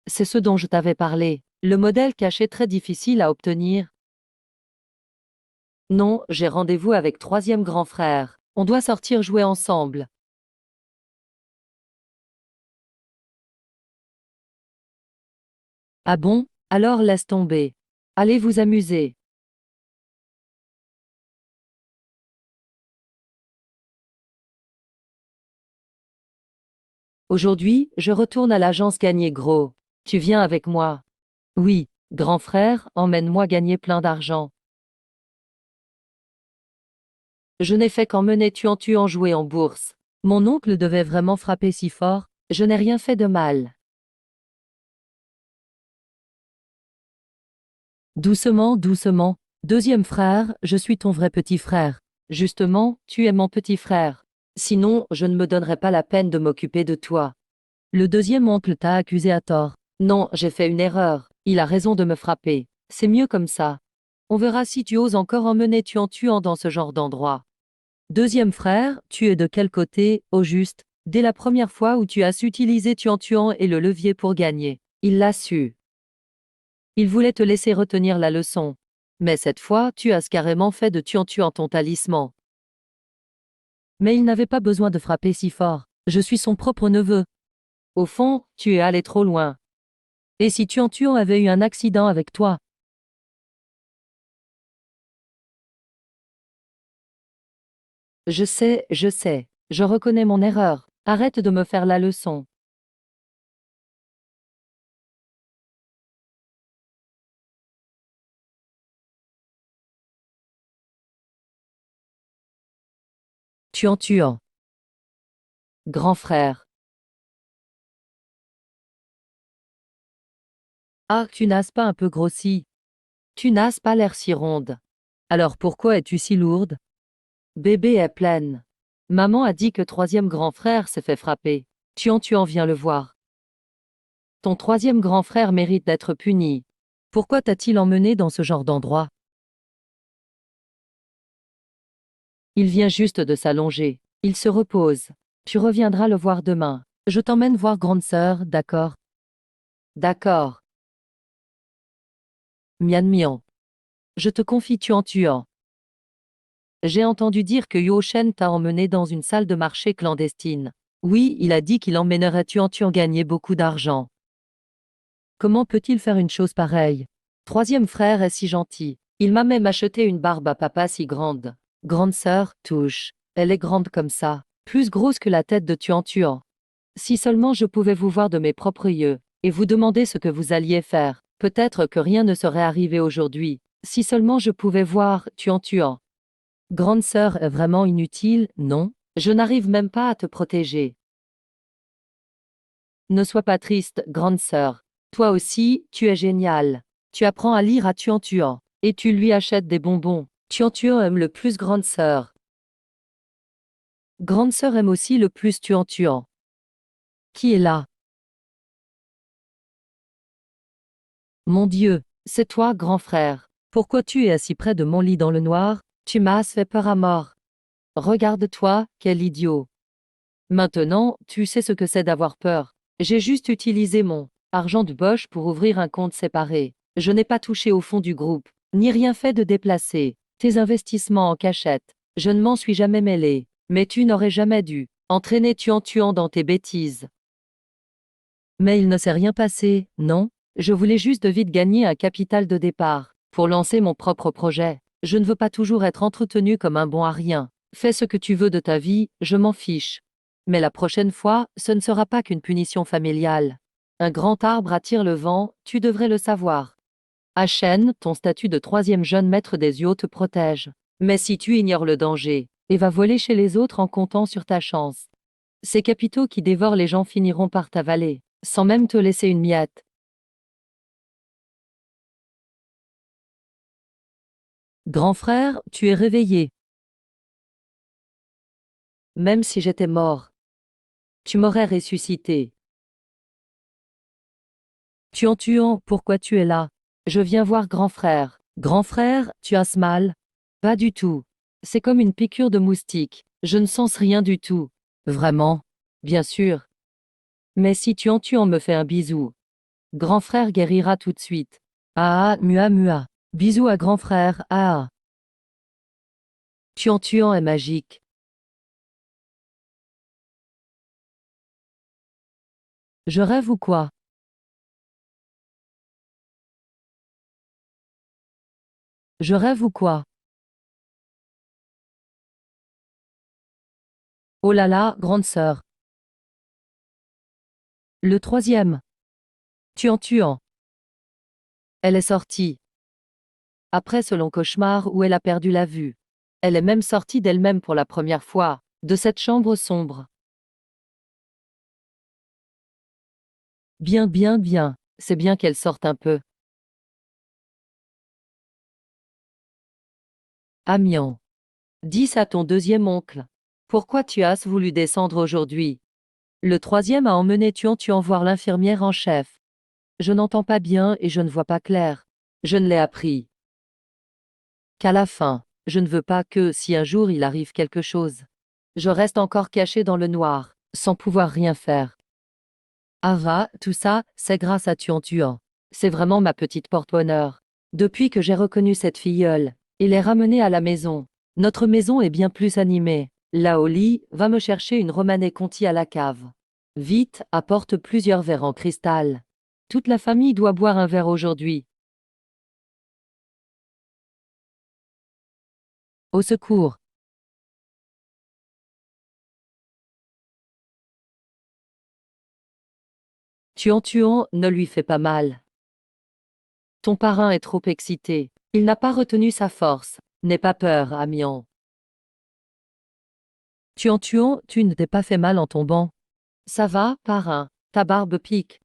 C'est ce dont je t'avais parlé. Le modèle caché très difficile à obtenir. Non, j'ai rendez-vous avec troisième grand frère. On doit sortir jouer ensemble. Ah bon? Alors laisse tomber. Allez vous amuser. Aujourd'hui, je retourne à l'agence gagner gros. Tu viens avec moi? Oui, grand frère, emmène-moi gagner plein d'argent. Je n'ai fait qu'emmener Tuan Tuan jouer en bourse. Mon oncle devait vraiment frapper si fort, je n'ai rien fait de mal. Doucement, doucement. Deuxième frère, je suis ton vrai petit frère. Justement, tu es mon petit frère. Sinon, je ne me donnerais pas la peine de m'occuper de toi. Le deuxième oncle t'a accusé à tort. Non, j'ai fait une erreur. Il a raison de me frapper. C'est mieux comme ça. On verra si tu oses encore emmener Tuan Tuan dans ce genre d'endroit. Deuxième frère, tu es de quel côté, au juste, dès la première fois où tu as su utiliser Tuan Tuan et le levier pour gagner? Il l'a su. Il voulait te laisser retenir la leçon. Mais cette fois, tu as carrément fait de Tuan Tuan ton talisman. Mais il n'avait pas besoin de frapper si fort. Je suis son propre neveu. Au fond, tu es allé trop loin. Et si Tuan Tuan avait eu un accident avec toi? Je sais, je sais. Je reconnais mon erreur. Arrête de me faire la leçon. Tuan Tuan. Grand frère. Ah, tu n'as pas un peu grossi. Tu n'as pas l'air si ronde. Alors pourquoi es-tu si lourde? Bébé est pleine. Maman a dit que troisième grand frère s'est fait frapper. Tu en viens le voir. Ton troisième grand frère mérite d'être puni. Pourquoi t'a-t-il emmené dans ce genre d'endroit? Il vient juste de s'allonger. Il se repose. Tu reviendras le voir demain. Je t'emmène voir grande sœur, d'accord? D'accord. Mian Mian. Je te confie Tuan. J'ai entendu dire que Yo Shen t'a emmené dans une salle de marché clandestine. Oui, il a dit qu'il emmènerait Tuan gagner beaucoup d'argent. Comment peut-il faire une chose pareille? Troisième frère est si gentil. Il m'a même acheté une barbe à papa si grande. Grande sœur, touche. Elle est grande comme ça. Plus grosse que la tête de Tuan. Si seulement je pouvais vous voir de mes propres yeux, et vous demander ce que vous alliez faire. Peut-être que rien ne serait arrivé aujourd'hui. Si seulement je pouvais voir Tuan. Grande sœur est vraiment inutile, non? Je n'arrive même pas à te protéger. Ne sois pas triste, grande sœur. Toi aussi, tu es géniale. Tu apprends à lire à Tuan Tuan. Et tu lui achètes des bonbons. Tuan Tuan aime le plus grande sœur. Grande sœur aime aussi le plus Tuan Tuan. Qui est là? Mon Dieu, c'est toi, grand frère. Pourquoi tu es assis près de mon lit dans le noir? Tu m'as fait peur à mort. Regarde-toi, quel idiot. Maintenant, tu sais ce que c'est d'avoir peur. J'ai juste utilisé mon argent de poche pour ouvrir un compte séparé. Je n'ai pas touché au fond du groupe, ni rien fait de déplacé. Tes investissements en cachette, je ne m'en suis jamais mêlé. Mais tu n'aurais jamais dû entraîner Tuan Tuan dans tes bêtises. Mais il ne s'est rien passé, non? Je voulais juste de vite gagner un capital de départ, pour lancer mon propre projet. Je ne veux pas toujours être entretenu comme un bon à rien. Fais ce que tu veux de ta vie, je m'en fiche. Mais la prochaine fois, ce ne sera pas qu'une punition familiale. Un grand arbre attire le vent, tu devrais le savoir. Hachène, ton statut de troisième jeune maître des eaux te protège. Mais si tu ignores le danger, et vas voler chez les autres en comptant sur ta chance, ces capitaux qui dévorent les gens finiront par t'avaler, sans même te laisser une miette. Grand frère, tu es réveillé. Même si j'étais mort, tu m'aurais ressuscité. Tuan Tuan, pourquoi tu es là? Je viens voir grand frère. Grand frère, tu as ce mal? Pas du tout. C'est comme une piqûre de moustique. Je ne sens rien du tout. Vraiment? Bien sûr. Mais si Tuan Tuan me fait un bisou, grand frère guérira tout de suite. Ah, mua mua. Bisous à grand frère, ah. Tuan Tuan est magique. Je rêve ou quoi? Je rêve ou quoi? Oh là là, grande sœur. Le troisième. Tuan Tuan. Elle est sortie. Après ce long cauchemar où elle a perdu la vue. Elle est même sortie d'elle-même pour la première fois, de cette chambre sombre. Bien, bien, bien. C'est bien qu'elle sorte un peu. Amiens. Dis à ton deuxième oncle. Pourquoi tu as voulu descendre aujourd'hui? Le troisième a emmené Tuan Tuan voir l'infirmière en chef. Je n'entends pas bien et je ne vois pas clair. Je ne l'ai appris qu'à la fin. Je ne veux pas que, si un jour il arrive quelque chose, je reste encore caché dans le noir, sans pouvoir rien faire. Ava, tout ça, c'est grâce à Tuan Tuan. C'est vraiment ma petite porte-bonheur. Depuis que j'ai reconnu cette filleule, et l'ai ramenée à la maison, notre maison est bien plus animée. Là au lit, va me chercher une Romanée Conti à la cave. Vite, apporte plusieurs verres en cristal. Toute la famille doit boire un verre aujourd'hui. Au secours. Tuan Tuan, ne lui fais pas mal. Ton parrain est trop excité. Il n'a pas retenu sa force. N'aie pas peur, Amiens. Tuan Tuan, tu ne t'es pas fait mal en tombant. Ça va, parrain, ta barbe pique.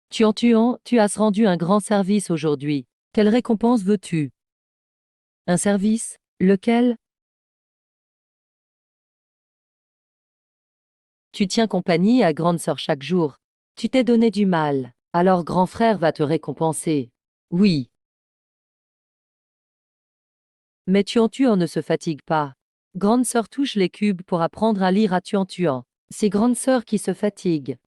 Tuan Tuan, tu as rendu un grand service aujourd'hui. Quelle récompense veux-tu? Un service? Lequel? Tu tiens compagnie à grande sœur chaque jour. Tu t'es donné du mal. Alors grand frère va te récompenser. Oui. Mais Tuan Tuan ne se fatigue pas. Grande sœur touche les cubes pour apprendre à lire à Tuan Tuan. C'est grande sœur qui se fatigue.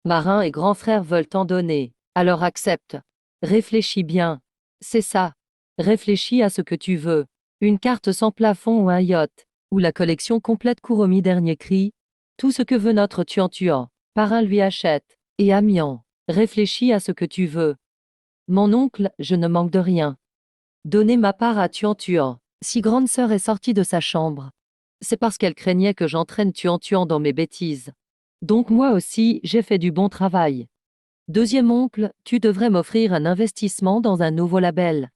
Marin et grand frère veulent t'en donner. Alors accepte. Réfléchis bien. C'est ça. Réfléchis à ce que tu veux. Une carte sans plafond ou un yacht. Ou la collection complète Kuromi dernier cri. Tout ce que veut notre Tuan Tuan. Parrain lui achète. Et Amiens. Réfléchis à ce que tu veux. Mon oncle, je ne manque de rien. Donnez ma part à Tuan Tuan. Si grande sœur est sortie de sa chambre, c'est parce qu'elle craignait que j'entraîne Tuan Tuan dans mes bêtises. Donc moi aussi, j'ai fait du bon travail. Deuxième oncle, tu devrais m'offrir un investissement dans un nouveau label.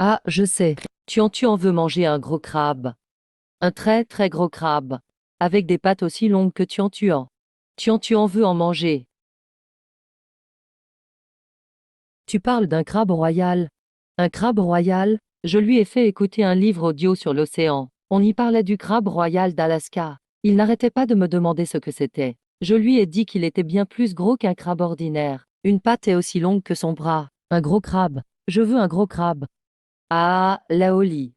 Ah, je sais. Tu en veux manger un gros crabe. Un très très gros crabe. Avec des pattes aussi longues que Tuan. Tu en veux en manger. Tu parles d'un crabe royal. Un crabe royal? Je lui ai fait écouter un livre audio sur l'océan. On y parlait du crabe royal d'Alaska. Il n'arrêtait pas de me demander ce que c'était. Je lui ai dit qu'il était bien plus gros qu'un crabe ordinaire. Une patte est aussi longue que son bras. Un gros crabe. Je veux un gros crabe. Ah, Laoli.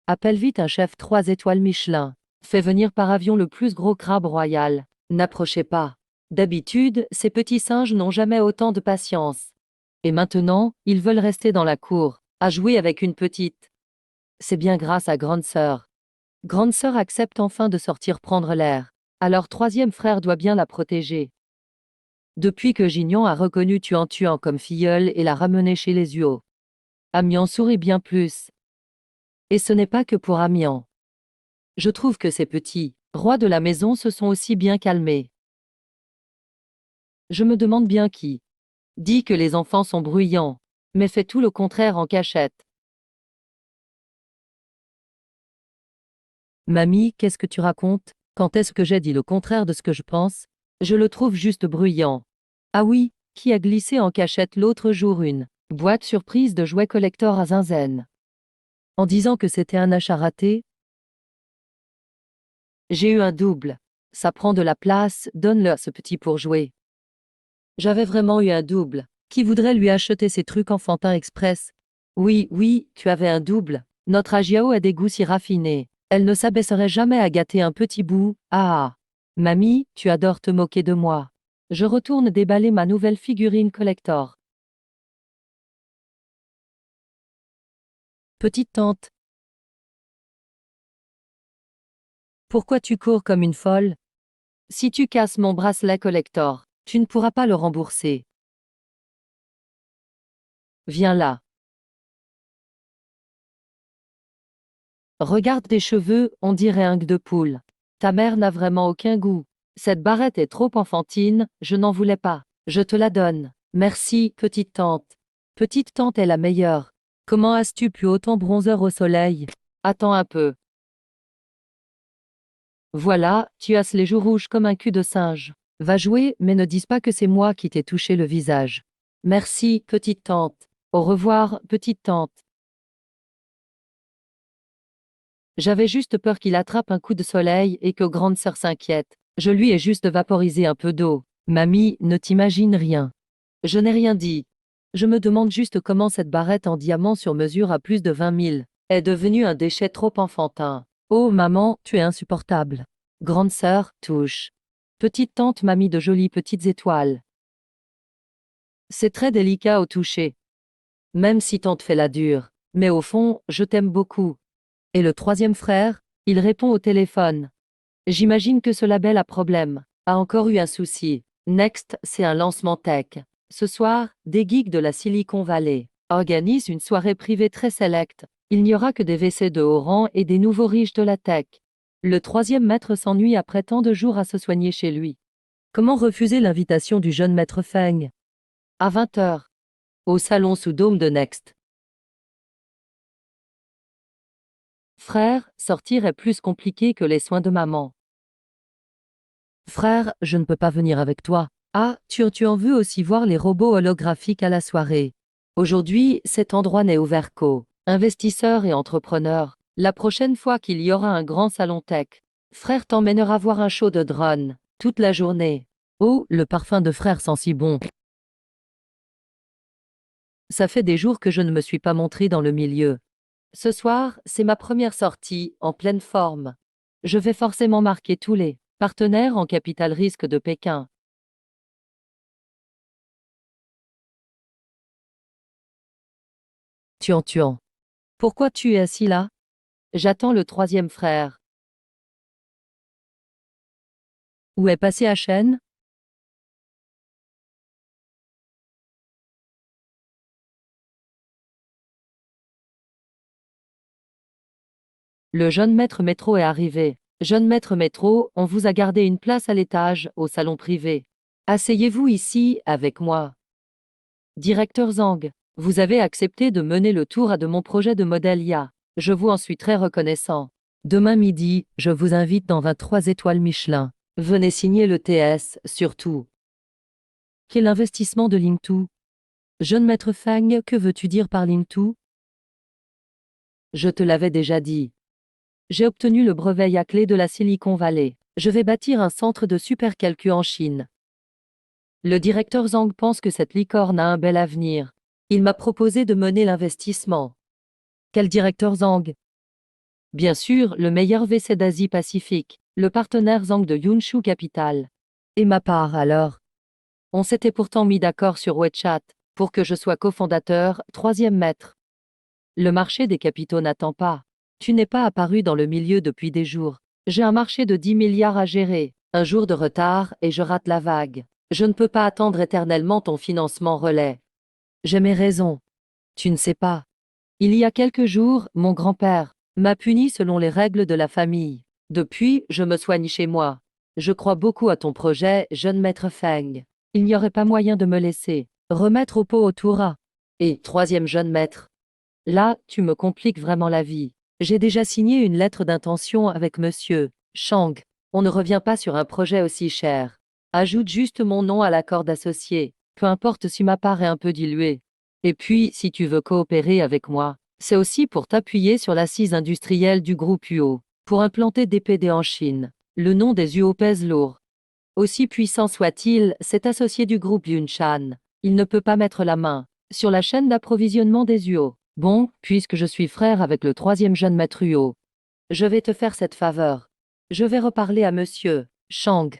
Appelle vite un chef 3 étoiles Michelin. Fais venir par avion le plus gros crabe royal. N'approchez pas. D'habitude, ces petits singes n'ont jamais autant de patience. Et maintenant, ils veulent rester dans la cour, à jouer avec une petite. C'est bien grâce à Grande Sœur. Grande Sœur accepte enfin de sortir prendre l'air. Alors troisième frère doit bien la protéger. Depuis que Gignon a reconnu Tuan comme filleule et l'a ramené chez les Uo. Amiens sourit bien plus. Et ce n'est pas que pour Amiens. Je trouve que ces petits rois de la maison se sont aussi bien calmés. Je me demande bien qui dit que les enfants sont bruyants, mais fait tout le contraire en cachette. Mamie, qu'est-ce que tu racontes? Quand est-ce que j'ai dit le contraire de ce que je pense? Je le trouve juste bruyant. Ah oui, qui a glissé en cachette l'autre jour une boîte surprise de jouets collector à Zinzène? En disant que c'était un achat raté? J'ai eu un double. Ça prend de la place, donne-le à ce petit pour jouer. J'avais vraiment eu un double. Qui voudrait lui acheter ces trucs enfantins express? Oui, oui, tu avais un double. Notre Agiao a des goûts si raffinés. Elle ne s'abaisserait jamais à gâter un petit bout. Ah! Mamie, tu adores te moquer de moi. Je retourne déballer ma nouvelle figurine collector. Petite tante. Pourquoi tu cours comme une folle? Si tu casses mon bracelet collector, tu ne pourras pas le rembourser. Viens là. Regarde tes cheveux, on dirait un de poule. Ta mère n'a vraiment aucun goût. Cette barrette est trop enfantine, je n'en voulais pas. Je te la donne. Merci, petite tante. Petite tante est la meilleure. Comment as-tu pu autant bronzer au soleil? Attends un peu. Voilà, tu as les joues rouges comme un cul de singe. Va jouer, mais ne dis pas que c'est moi qui t'ai touché le visage. Merci, petite tante. Au revoir, petite tante. J'avais juste peur qu'il attrape un coup de soleil et que grande sœur s'inquiète. Je lui ai juste vaporisé un peu d'eau. Mamie, ne t'imagine rien. Je n'ai rien dit. Je me demande juste comment cette barrette en diamant sur mesure à plus de 20 000 est devenue un déchet trop enfantin. Oh maman, tu es insupportable. Grande sœur, touche. Petite tante m'a mis de jolies petites étoiles. C'est très délicat au toucher. Même si tante fait la dure. Mais au fond, je t'aime beaucoup. Et le troisième frère, il répond au téléphone. J'imagine que ce label a problème. A encore eu un souci. Next, c'est un lancement tech. Ce soir, des geeks de la Silicon Valley organisent une soirée privée très sélecte. Il n'y aura que des WC de haut rang et des nouveaux riches de la tech. Le troisième maître s'ennuie après tant de jours à se soigner chez lui. Comment refuser l'invitation du jeune maître Feng? À 20 heures. Au salon sous dôme de Next. Frère, sortir est plus compliqué que les soins de maman. Frère, je ne peux pas venir avec toi. Ah, tu en veux aussi voir les robots holographiques à la soirée. Aujourd'hui, cet endroit n'est ouvert qu'aux investisseurs et entrepreneurs. La prochaine fois qu'il y aura un grand salon tech, frère t'emmènera voir un show de drone, toute la journée. Oh, le parfum de frère sent si bon. Ça fait des jours que je ne me suis pas montré dans le milieu. Ce soir, c'est ma première sortie, en pleine forme. Je vais forcément marquer tous les partenaires en capital risque de Pékin. Tuan. Pourquoi tu es assis là? J'attends le troisième frère. Où est passé Chen? Le jeune maître métro est arrivé. Jeune maître métro, on vous a gardé une place à l'étage, au salon privé. Asseyez-vous ici, avec moi. Directeur Zhang. Vous avez accepté de mener le tour à de mon projet de modèle IA. Je vous en suis très reconnaissant. Demain midi, je vous invite dans 23 étoiles Michelin. Venez signer le TS, surtout. Quel investissement de Link2? Jeune maître Fang, que veux-tu dire par Link2? Je te l'avais déjà dit. J'ai obtenu le brevet à clé de la Silicon Valley. Je vais bâtir un centre de supercalcul en Chine. Le directeur Zhang pense que cette licorne a un bel avenir. Il m'a proposé de mener l'investissement. Quel directeur Zhang? Bien sûr, le meilleur VC d'Asie-Pacifique, le partenaire Zhang de Yunshu Capital. Et ma part alors? On s'était pourtant mis d'accord sur WeChat, pour que je sois cofondateur, troisième maître. Le marché des capitaux n'attend pas. Tu n'es pas apparu dans le milieu depuis des jours. J'ai un marché de 10 milliards à gérer. Un jour de retard et je rate la vague. Je ne peux pas attendre éternellement ton financement relais. J'ai mes raisons. Tu ne sais pas. Il y a quelques jours, mon grand-père m'a puni selon les règles de la famille. Depuis, je me soigne chez moi. Je crois beaucoup à ton projet, jeune maître Feng. Il n'y aurait pas moyen de me laisser remettre au pot au Toura. Et, troisième jeune maître. Là, tu me compliques vraiment la vie. J'ai déjà signé une lettre d'intention avec monsieur Chang. On ne revient pas sur un projet aussi cher. Ajoute juste mon nom à l'accord d'associé. Peu importe si ma part est un peu diluée. Et puis, si tu veux coopérer avec moi, c'est aussi pour t'appuyer sur l'assise industrielle du groupe UO, pour implanter des PD en Chine. Le nom des UO pèse lourd. Aussi puissant soit-il, cet associé du groupe Yunshan, il ne peut pas mettre la main sur la chaîne d'approvisionnement des UO. Bon, puisque je suis frère avec le troisième jeune maître UO, je vais te faire cette faveur. Je vais reparler à monsieur Chang.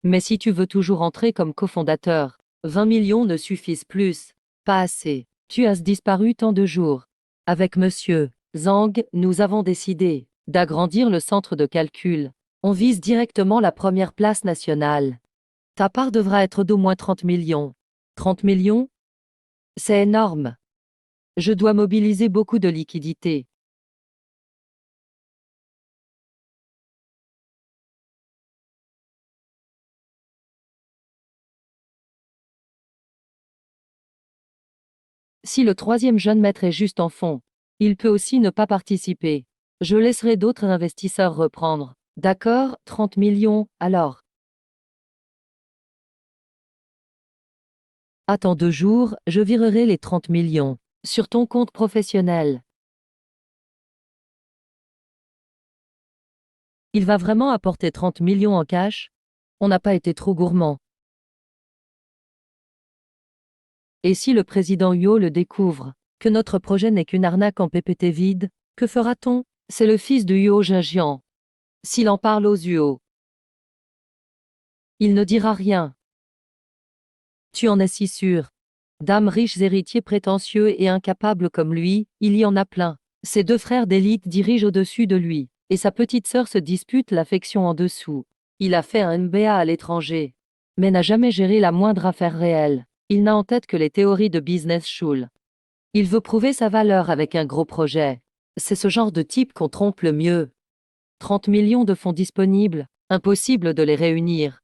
Mais si tu veux toujours entrer comme cofondateur, 20 millions ne suffisent plus. Pas assez. Tu as disparu tant de jours. Avec monsieur Zhang, nous avons décidé d'agrandir le centre de calcul. On vise directement la première place nationale. Ta part devra être d'au moins 30 millions. 30 millions? C'est énorme. Je dois mobiliser beaucoup de liquidités. Si le troisième jeune maître est juste en fond, il peut aussi ne pas participer. Je laisserai d'autres investisseurs reprendre. D'accord, 30 millions, alors. Attends 2 jours, je virerai les 30 millions. Sur ton compte professionnel. Il va vraiment apporter 30 millions en cash? On n'a pas été trop gourmand. Et si le président Yo le découvre, que notre projet n'est qu'une arnaque en PPT vide, que fera-t-on? C'est le fils de Yo Jinjian. S'il en parle aux Yuo, il ne dira rien. Tu en es si sûr. Dames riches héritiers prétentieux et incapables comme lui, il y en a plein. Ses 2 frères d'élite dirigent au-dessus de lui, et sa petite sœur se dispute l'affection en dessous. Il a fait un MBA à l'étranger, mais n'a jamais géré la moindre affaire réelle. Il n'a en tête que les théories de business school. Il veut prouver sa valeur avec un gros projet. C'est ce genre de type qu'on trompe le mieux. 30 millions de fonds disponibles, impossible de les réunir.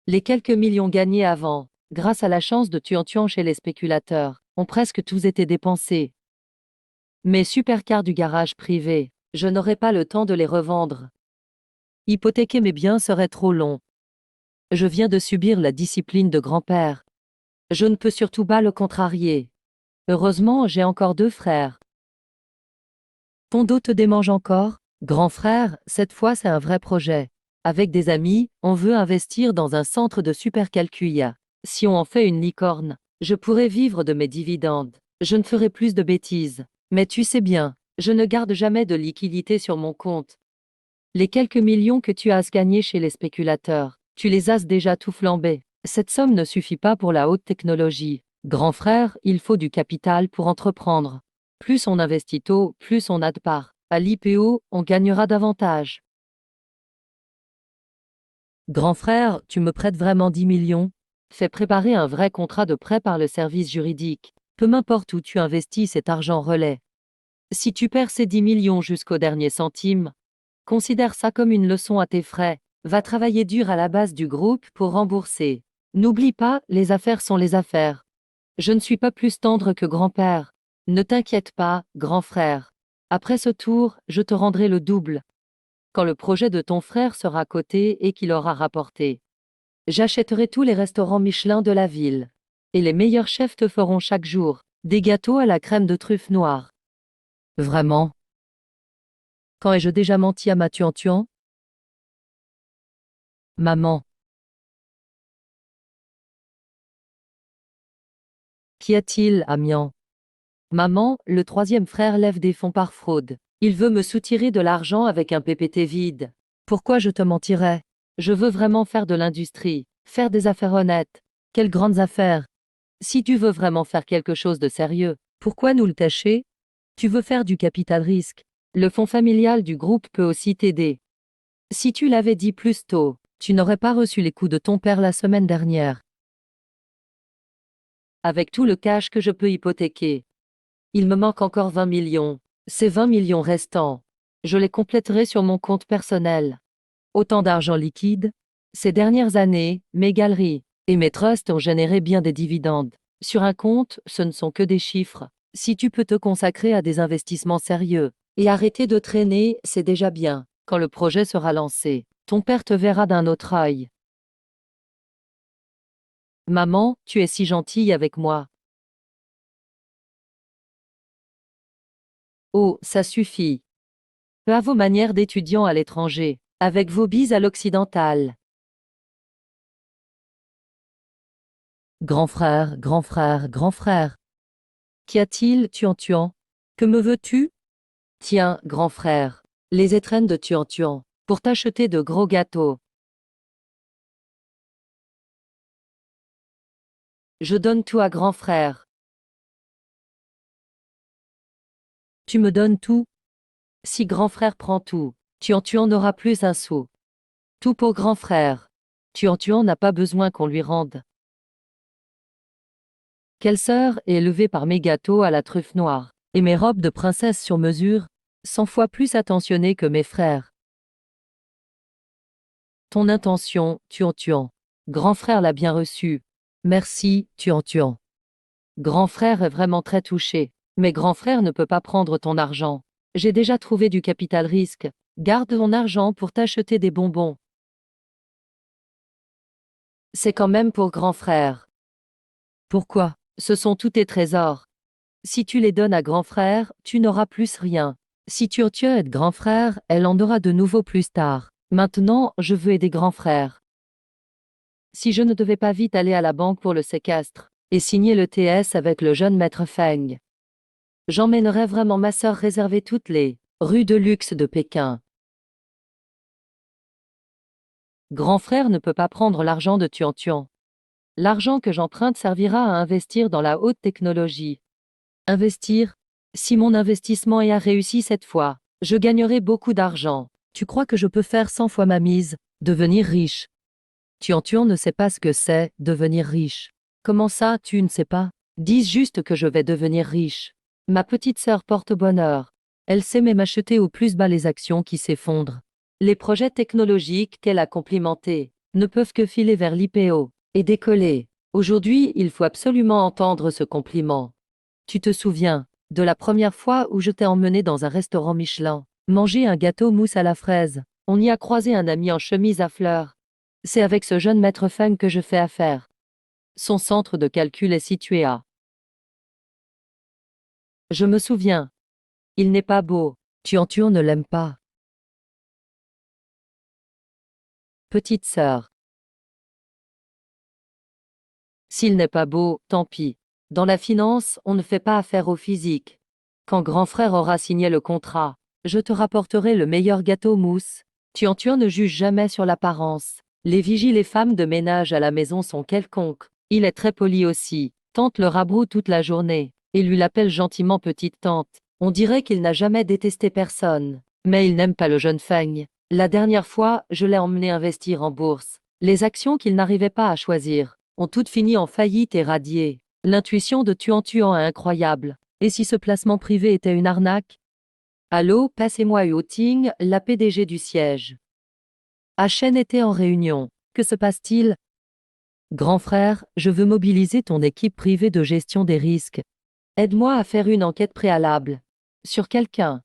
Les quelques millions gagnés avant, grâce à la chance de tuan-tuan chez les spéculateurs, ont presque tous été dépensés. Mes supercars du garage privé, je n'aurai pas le temps de les revendre. Hypothéquer mes biens serait trop long. Je viens de subir la discipline de grand-père. Je ne peux surtout pas le contrarier. Heureusement, j'ai encore 2 frères. Ton dos te démange encore? Grand frère, cette fois c'est un vrai projet. Avec des amis, on veut investir dans un centre de supercalcul IA. Si on en fait une licorne, je pourrais vivre de mes dividendes. Je ne ferai plus de bêtises. Mais tu sais bien, je ne garde jamais de liquidité sur mon compte. Les quelques millions que tu as gagnés chez les spéculateurs, tu les as déjà tout flambés. Cette somme ne suffit pas pour la haute technologie. Grand frère, il faut du capital pour entreprendre. Plus on investit tôt, plus on a de parts. À l'IPO, on gagnera davantage. Grand frère, tu me prêtes vraiment 10 millions? Fais préparer un vrai contrat de prêt par le service juridique. Peu m'importe où tu investis cet argent relais. Si tu perds ces 10 millions jusqu'au dernier centime, considère ça comme une leçon à tes frais. Va travailler dur à la base du groupe pour rembourser. N'oublie pas, les affaires sont les affaires. Je ne suis pas plus tendre que grand-père. Ne t'inquiète pas, grand frère. Après ce tour, je te rendrai le double. Quand le projet de ton frère sera coté et qu'il aura rapporté. J'achèterai tous les restaurants Michelin de la ville. Et les meilleurs chefs te feront chaque jour des gâteaux à la crème de truffe noire. Vraiment? Quand ai-je déjà menti à ma tuan-tuan? Maman. Qu'y a-t-il, Amiens? Maman, le troisième frère lève des fonds par fraude. Il veut me soutirer de l'argent avec un PPT vide. Pourquoi je te mentirais? Je veux vraiment faire de l'industrie, faire des affaires honnêtes. Quelles grandes affaires! Si tu veux vraiment faire quelque chose de sérieux, pourquoi nous le cacher? Tu veux faire du capital risque. Le fonds familial du groupe peut aussi t'aider. Si tu l'avais dit plus tôt, tu n'aurais pas reçu les coups de ton père la semaine dernière. Avec tout le cash que je peux hypothéquer. Il me manque encore 20 millions. Ces 20 millions restants, je les compléterai sur mon compte personnel. Autant d'argent liquide. Ces dernières années, mes galeries et mes trusts ont généré bien des dividendes. Sur un compte, ce ne sont que des chiffres. Si tu peux te consacrer à des investissements sérieux et arrêter de traîner, c'est déjà bien. Quand le projet sera lancé, ton père te verra d'un autre œil. Maman, tu es si gentille avec moi. Oh, ça suffit. À vos manières d'étudiant à l'étranger, avec vos bises à l'occidental. Grand frère, grand frère, grand frère. Qu'y a-t-il, Tuan-Tuan? Que me veux-tu? Tiens, grand frère, les étrennes de Tuan-Tuan, pour t'acheter de gros gâteaux. Je donne tout à grand frère. Tu me donnes tout? Si grand frère prend tout, Tuan-Tuan n'aura plus un sou. Tout pour grand frère. Tuan-Tuan n'a pas besoin qu'on lui rende. Quelle sœur est élevée par mes gâteaux à la truffe noire, et mes robes de princesse sur mesure, 100 fois plus attentionnées que mes frères. Ton intention, Tuan-Tuan. Grand frère l'a bien reçue. Merci, Tuan-Tuan. Grand frère est vraiment très touché. Mais grand frère ne peut pas prendre ton argent. J'ai déjà trouvé du capital risque. Garde ton argent pour t'acheter des bonbons. C'est quand même pour grand frère. Pourquoi? Ce sont tous tes trésors. Si tu les donnes à grand frère, tu n'auras plus rien. Si Tuan-Tuan aide grand frère, elle en aura de nouveau plus tard. Maintenant, je veux aider grand frère. Si je ne devais pas vite aller à la banque pour le séquestre et signer le TS avec le jeune maître Feng, j'emmènerais vraiment ma sœur réserver toutes les rues de luxe de Pékin. Grand frère ne peut pas prendre l'argent de Tuan-Tuan. L'argent que j'emprunte servira à investir dans la haute technologie. Investir? Si mon investissement a réussi cette fois, je gagnerai beaucoup d'argent. Tu crois que je peux faire 100 fois ma mise, devenir riche? Tuan-Tuan ne sait pas ce que c'est, devenir riche. Comment ça, tu ne sais pas? Dis juste que je vais devenir riche. Ma petite sœur porte bonheur. Elle sait même acheter au plus bas les actions qui s'effondrent. Les projets technologiques qu'elle a complimentés ne peuvent que filer vers l'IPO et décoller. Aujourd'hui, il faut absolument entendre ce compliment. Tu te souviens de la première fois où je t'ai emmené dans un restaurant Michelin, manger un gâteau mousse à la fraise. On y a croisé un ami en chemise à fleurs. C'est avec ce jeune maître Feng que je fais affaire. Son centre de calcul est situé à. Je me souviens. Il n'est pas beau. Tuan-Tuan ne l'aime pas. Petite sœur. S'il n'est pas beau, tant pis. Dans la finance, on ne fait pas affaire au physique. Quand grand frère aura signé le contrat, je te rapporterai le meilleur gâteau mousse. Tuan-Tuan ne juge jamais sur l'apparence. Les vigiles et femmes de ménage à la maison sont quelconques. Il est très poli aussi. Tante le rabroue toute la journée, et lui l'appelle gentiment petite tante. On dirait qu'il n'a jamais détesté personne. Mais il n'aime pas le jeune Feng. La dernière fois, je l'ai emmené investir en bourse. Les actions qu'il n'arrivait pas à choisir ont toutes fini en faillite et radiées. L'intuition de Tuan-Tuan est incroyable. Et si ce placement privé était une arnaque? Allô, passez-moi Yu Ting, la PDG du siège. Chen était en réunion. Que se passe-t-il? Grand frère, je veux mobiliser ton équipe privée de gestion des risques. Aide-moi à faire une enquête préalable. Sur quelqu'un.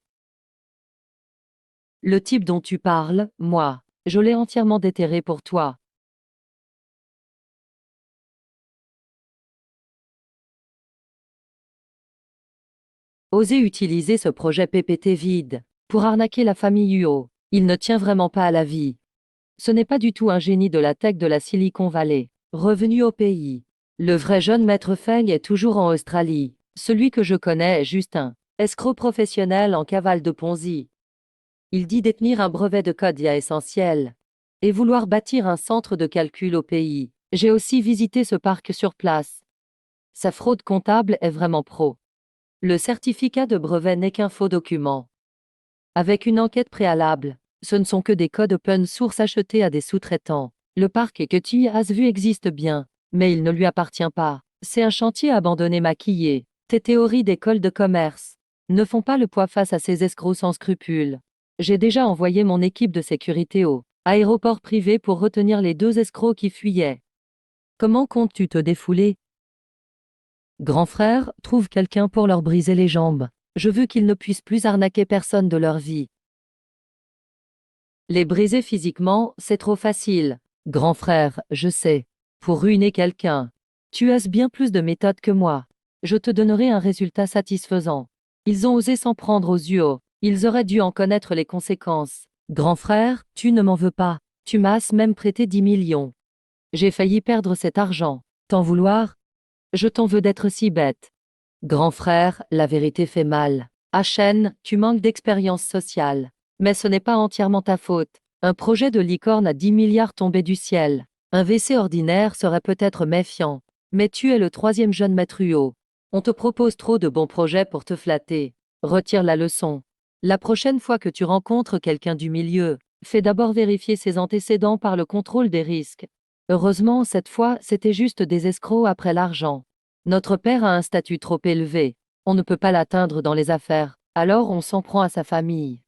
Le type dont tu parles, moi, je l'ai entièrement déterré pour toi. Osez utiliser ce projet PPT vide pour arnaquer la famille Huo. Il ne tient vraiment pas à la vie. Ce n'est pas du tout un génie de la tech de la Silicon Valley. Revenu au pays. Le vrai jeune maître Feng est toujours en Australie. Celui que je connais est juste un escroc professionnel en cavale de Ponzi. Il dit détenir un brevet de code IA essentiel et vouloir bâtir un centre de calcul au pays. J'ai aussi visité ce parc sur place. Sa fraude comptable est vraiment pro. Le certificat de brevet n'est qu'un faux document. Avec une enquête préalable, ce ne sont que des codes open source achetés à des sous-traitants. Le parc que tu as vu existe bien, mais il ne lui appartient pas. C'est un chantier abandonné maquillé. Tes théories d'école de commerce ne font pas le poids face à ces escrocs sans scrupules. J'ai déjà envoyé mon équipe de sécurité au aéroport privé pour retenir les 2 escrocs qui fuyaient. Comment comptes-tu te défouler? Grand frère, trouve quelqu'un pour leur briser les jambes. Je veux qu'ils ne puissent plus arnaquer personne de leur vie. Les briser physiquement, c'est trop facile. Grand frère, je sais. Pour ruiner quelqu'un, tu as bien plus de méthodes que moi. Je te donnerai un résultat satisfaisant. Ils ont osé s'en prendre aux yeux. Ils auraient dû en connaître les conséquences. Grand frère, tu ne m'en veux pas. Tu m'as même prêté 10 millions. J'ai failli perdre cet argent. T'en vouloir? Je t'en veux d'être si bête. Grand frère, la vérité fait mal. Chen, tu manques d'expérience sociale. Mais ce n'est pas entièrement ta faute. Un projet de licorne à 10 milliards tombé du ciel. Un WC ordinaire serait peut-être méfiant. Mais tu es le 3e jeune maître Huo. On te propose trop de bons projets pour te flatter. Retire la leçon. La prochaine fois que tu rencontres quelqu'un du milieu, fais d'abord vérifier ses antécédents par le contrôle des risques. Heureusement, cette fois, c'était juste des escrocs après l'argent. Notre père a un statut trop élevé. On ne peut pas l'atteindre dans les affaires. Alors on s'en prend à sa famille.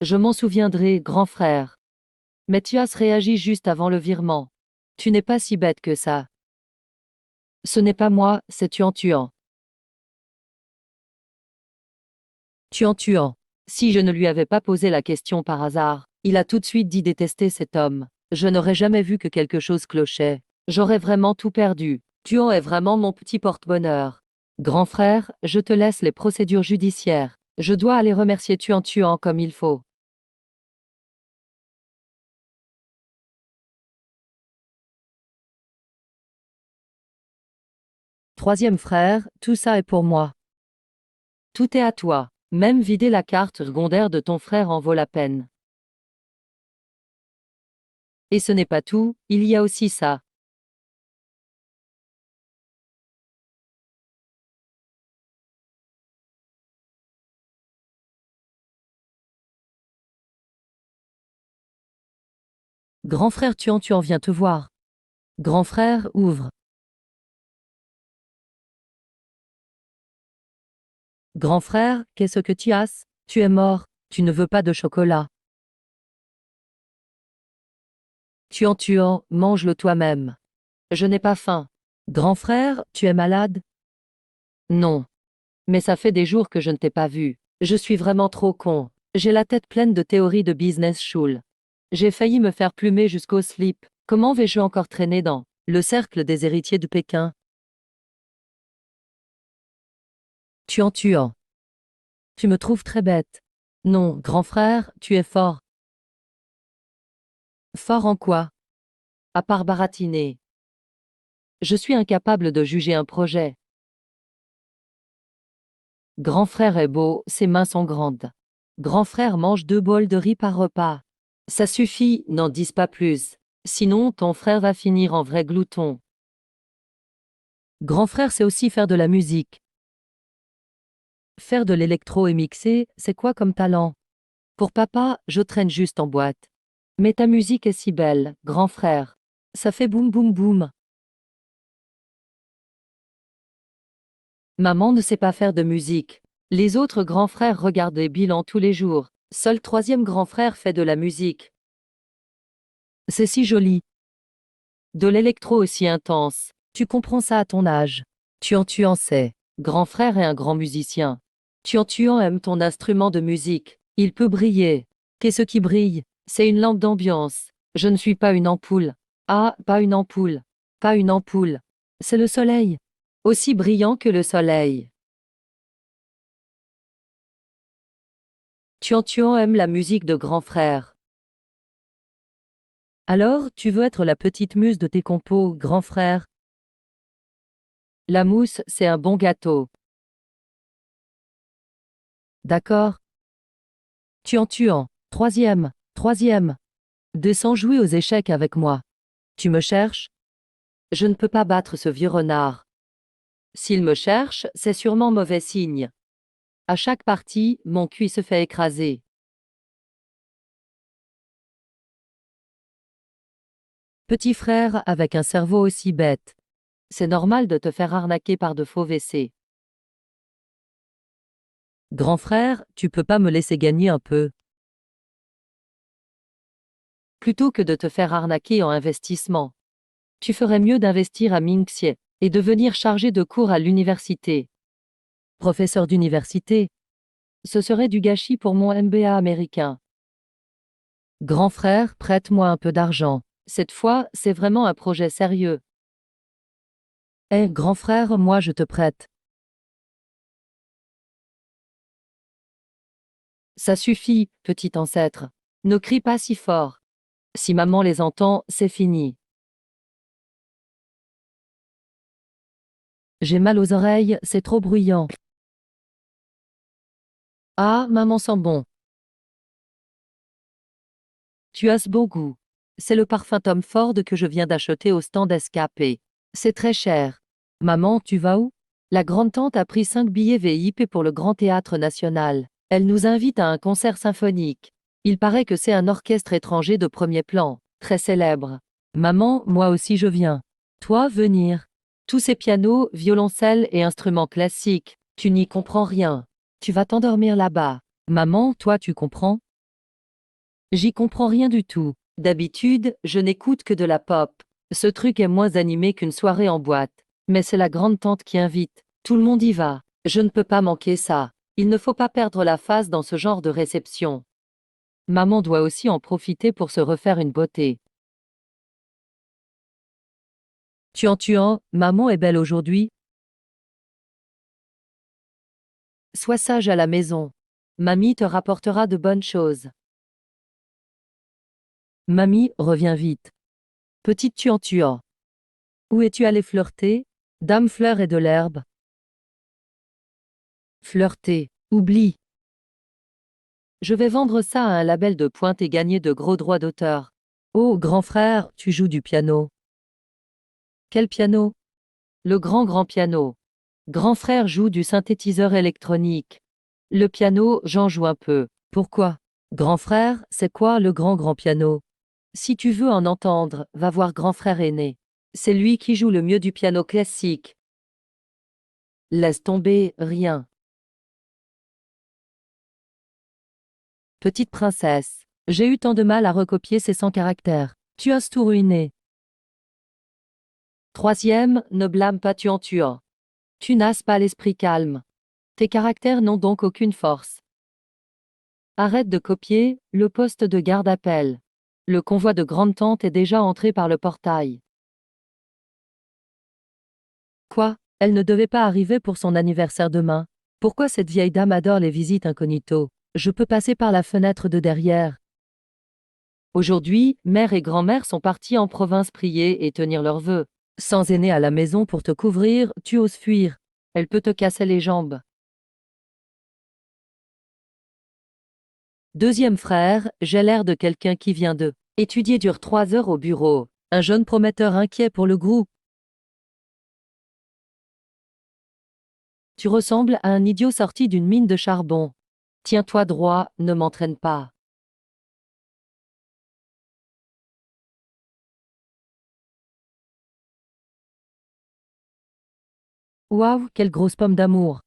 Je m'en souviendrai, grand frère. Mais tu as réagi juste avant le virement. Tu n'es pas si bête que ça. Ce n'est pas moi, c'est Tuan Tuan. Tuan Tuan. Si je ne lui avais pas posé la question par hasard, il a tout de suite dit détester cet homme. Je n'aurais jamais vu que quelque chose clochait. J'aurais vraiment tout perdu. Tuan est vraiment mon petit porte-bonheur. Grand frère, je te laisse les procédures judiciaires. Je dois aller remercier Tuan Tuan comme il faut. Troisième frère, tout ça est pour moi. Tout est à toi. Même vider la carte secondaire de ton frère en vaut la peine. Et ce n'est pas tout, il y a aussi ça. Grand frère Tuan Tuan vient te voir. Grand frère, ouvre. Grand frère, qu'est-ce que tu as? Tu es mort, tu ne veux pas de chocolat. Tuan Tuan, mange-le toi-même. Je n'ai pas faim. Grand frère, tu es malade? Non. Mais ça fait des jours que je ne t'ai pas vu. Je suis vraiment trop con. J'ai la tête pleine de théories de business school. J'ai failli me faire plumer jusqu'au slip. Comment vais-je encore traîner dans le cercle des héritiers de Pékin? Tuan Tuan. Tu me trouves très bête. Non, grand frère, tu es fort. Fort en quoi? À part baratiner. Je suis incapable de juger un projet. Grand frère est beau, ses mains sont grandes. Grand frère mange 2 bols de riz par repas. Ça suffit, n'en dis pas plus. Sinon, ton frère va finir en vrai glouton. Grand frère sait aussi faire de la musique. Faire de l'électro et mixer, c'est quoi comme talent? Pour papa, je traîne juste en boîte. Mais ta musique est si belle, grand frère. Ça fait boum boum boum. Maman ne sait pas faire de musique. Les autres grands frères regardent les bilans tous les jours. Seul 3e grand frère fait de la musique. C'est si joli. De l'électro aussi intense. Tu comprends ça à ton âge. Tuan sait. Grand frère est un grand musicien. Tuan aime ton instrument de musique. Il peut briller. Qu'est-ce qui brille? C'est une lampe d'ambiance. Je ne suis pas une ampoule. Ah, pas une ampoule. Pas une ampoule. C'est le soleil. Aussi brillant que le soleil. Tuan aime la musique de grand frère. Alors, tu veux être la petite muse de tes compos, grand frère? La mousse, c'est un bon gâteau. D'accord. Tuan. Troisième. Descends jouer aux échecs avec moi. Tu me cherches? Je ne peux pas battre ce vieux renard. S'il me cherche, c'est sûrement mauvais signe. À chaque partie, mon cuit se fait écraser. Petit frère avec un cerveau aussi bête. C'est normal de te faire arnaquer par de faux WC. Grand frère, tu peux pas me laisser gagner un peu? Plutôt que de te faire arnaquer en investissement. Tu ferais mieux d'investir à Minxie et devenir chargé de cours à l'université. Professeur d'université. Ce serait du gâchis pour mon MBA américain. Grand frère, prête-moi un peu d'argent. Cette fois, c'est vraiment un projet sérieux. Grand frère, moi je te prête. Ça suffit, petit ancêtre. Ne crie pas si fort. Si maman les entend, c'est fini. J'ai mal aux oreilles, c'est trop bruyant. Ah, maman sent bon. Tu as ce beau goût. C'est le parfum Tom Ford que je viens d'acheter au stand SKP. C'est très cher. Maman, tu vas où? La grande-tante a pris 5 billets VIP pour le Grand Théâtre National. Elle nous invite à un concert symphonique. Il paraît que c'est un orchestre étranger de premier plan, très célèbre. Maman, moi aussi je viens. Toi, venir. Tous ces pianos, violoncelles et instruments classiques, tu n'y comprends rien. Tu vas t'endormir là-bas. Maman, toi tu comprends? J'y comprends rien du tout. D'habitude, je n'écoute que de la pop. Ce truc est moins animé qu'une soirée en boîte. Mais c'est la grande-tante qui invite. Tout le monde y va. Je ne peux pas manquer ça. Il ne faut pas perdre la face dans ce genre de réception. Maman doit aussi en profiter pour se refaire une beauté. Tuan, maman est belle aujourd'hui. Sois sage à la maison. Mamie te rapportera de bonnes choses. Mamie, reviens vite. Petite Tuan. Où es-tu allé flirter? Dame Fleur et de l'herbe. Flirter. Oublie. Je vais vendre ça à un label de pointe et gagner de gros droits d'auteur. Oh, grand frère, tu joues du piano. Quel piano? Le grand piano. Grand frère joue du synthétiseur électronique. Le piano, j'en joue un peu. Pourquoi? Grand frère, c'est quoi le grand piano? Si tu veux en entendre, va voir grand frère aîné. C'est lui qui joue le mieux du piano classique. Laisse tomber, rien. Petite princesse. J'ai eu tant de mal à recopier ces 100 caractères. Tu as tout ruiné. Troisième, ne blâme pas Tuan. Tu n'as pas l'esprit calme. Tes caractères n'ont donc aucune force. Arrête de copier, le poste de garde appelle. Le convoi de grande-tante est déjà entré par le portail. Quoi? Elle ne devait pas arriver pour son anniversaire demain. Pourquoi cette vieille dame adore les visites incognito? Je peux passer par la fenêtre de derrière. Aujourd'hui, mère et grand-mère sont partis en province prier et tenir leurs vœux. Sans aîné à la maison pour te couvrir, tu oses fuir. Elle peut te casser les jambes. Deuxième frère, j'ai l'air de quelqu'un qui vient de étudier dure 3 heures au bureau. Un jeune prometteur inquiet pour le groupe. Tu ressembles à un idiot sorti d'une mine de charbon. Tiens-toi droit, ne m'entraîne pas. Waouh, quelle grosse pomme d'amour.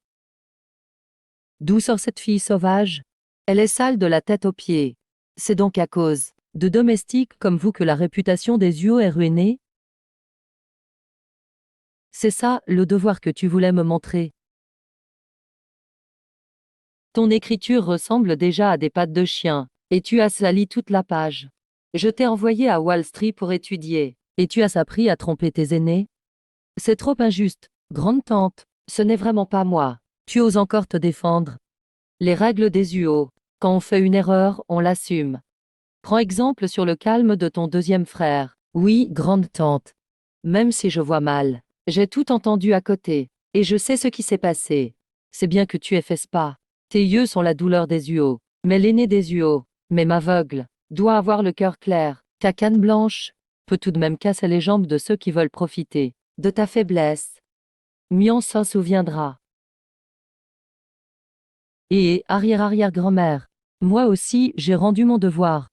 D'où sort cette fille sauvage? Elle est sale de la tête aux pieds. C'est donc à cause de domestiques comme vous que la réputation des UO est ruinée? C'est ça, le devoir que tu voulais me montrer. Ton écriture ressemble déjà à des pattes de chien, et tu as sali toute la page. Je t'ai envoyé à Wall Street pour étudier, et tu as appris à tromper tes aînés? C'est trop injuste, grande tante, ce n'est vraiment pas moi. Tu oses encore te défendre. Les règles des UO. Quand on fait une erreur, on l'assume. Prends exemple sur le calme de ton deuxième frère. Oui, grande tante. Même si je vois mal, j'ai tout entendu à côté, et je sais ce qui s'est passé. C'est bien que tu aies fait ce pas. Tes yeux sont la douleur des UO, mais l'aîné des UO, même aveugle, doit avoir le cœur clair. Ta canne blanche peut tout de même casser les jambes de ceux qui veulent profiter de ta faiblesse. Mion s'en souviendra. Et arrière-arrière-grand-mère. Moi aussi, j'ai rendu mon devoir.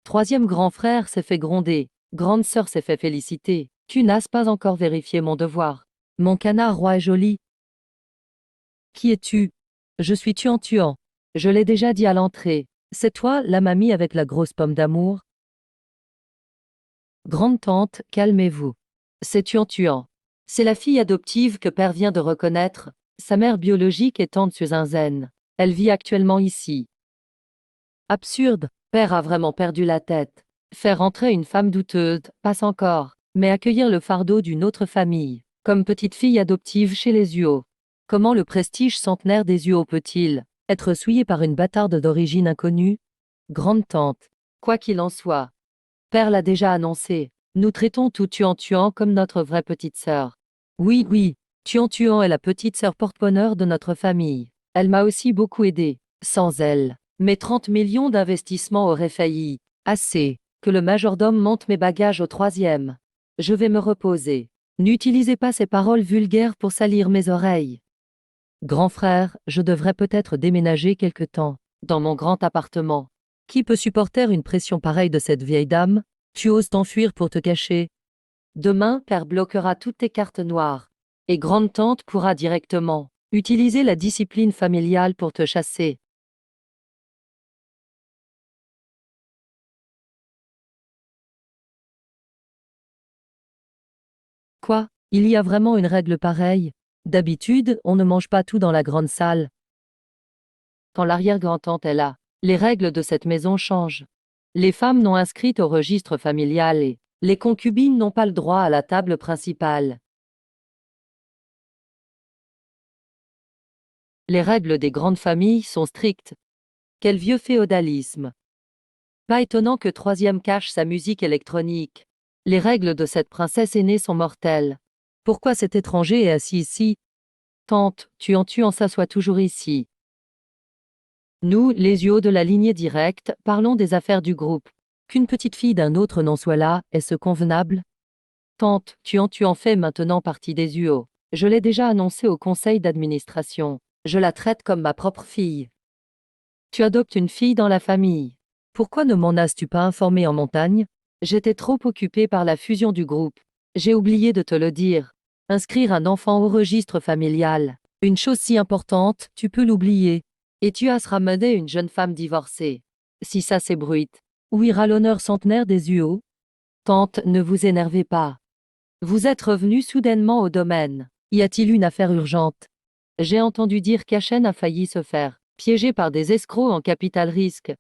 Troisième grand frère s'est fait gronder. Grande sœur s'est fait féliciter. Tu n'as pas encore vérifié mon devoir. Mon canard roi est joli. Qui es-tu? Je suis Tuan-Tuan. Je l'ai déjà dit à l'entrée. C'est toi, la mamie avec la grosse pomme d'amour? Grande tante, calmez-vous. C'est Tuan-Tuan. C'est la fille adoptive que père vient de reconnaître. Sa mère biologique est tante Suzinzen. Elle vit actuellement ici. Absurde. Père a vraiment perdu la tête. Faire entrer une femme douteuse, passe encore, mais accueillir le fardeau d'une autre famille, comme petite fille adoptive chez les UO. Comment le prestige centenaire des UO peut-il être souillé par une bâtarde d'origine inconnue? Grande tante. Quoi qu'il en soit, père l'a déjà annoncé. Nous traitons tout Tuan-Tuan comme notre vraie petite sœur. Oui, oui, Tuan-Tuan est la petite sœur porte-bonheur de notre famille. Elle m'a aussi beaucoup aidé. Sans elle, mes 30 millions d'investissements auraient failli. Assez. Que le majordome monte mes bagages au troisième. Je vais me reposer. N'utilisez pas ces paroles vulgaires pour salir mes oreilles. Grand frère, je devrais peut-être déménager quelque temps, dans mon grand appartement. Qui peut supporter une pression pareille de cette vieille dame? Tu oses t'enfuir pour te cacher? Demain, père bloquera toutes tes cartes noires. Et grande-tante pourra directement utiliser la discipline familiale pour te chasser. Quoi? Il y a vraiment une règle pareille? D'habitude, on ne mange pas tout dans la grande salle. Quand l'arrière-grand-tante est là, les règles de cette maison changent. Les femmes non inscrites au registre familial et les concubines n'ont pas le droit à la table principale. Les règles des grandes familles sont strictes. Quel vieux féodalisme! Pas étonnant que Troisième cache sa musique électronique. Les règles de cette princesse aînée sont mortelles. Pourquoi cet étranger est assis ici? Tante, Tuan-Tuan s'assoit toujours ici. Nous, les yeux de la lignée directe, parlons des affaires du groupe. Qu'une petite fille d'un autre nom soit là, est-ce convenable? Tante, tu en fais maintenant partie des UO. Je l'ai déjà annoncé au conseil d'administration. Je la traite comme ma propre fille. Tu adoptes une fille dans la famille. Pourquoi ne m'en as-tu pas informé en montagne? J'étais trop occupée par la fusion du groupe. J'ai oublié de te le dire. Inscrire un enfant au registre familial. Une chose si importante, tu peux l'oublier. Et tu as ramené une jeune femme divorcée. Si ça s'ébruite, où ira l'honneur centenaire des UO? Tante, ne vous énervez pas. Vous êtes revenu soudainement au domaine. Y a-t-il une affaire urgente? J'ai entendu dire qu'Achen a failli se faire piéger par des escrocs en capital risque.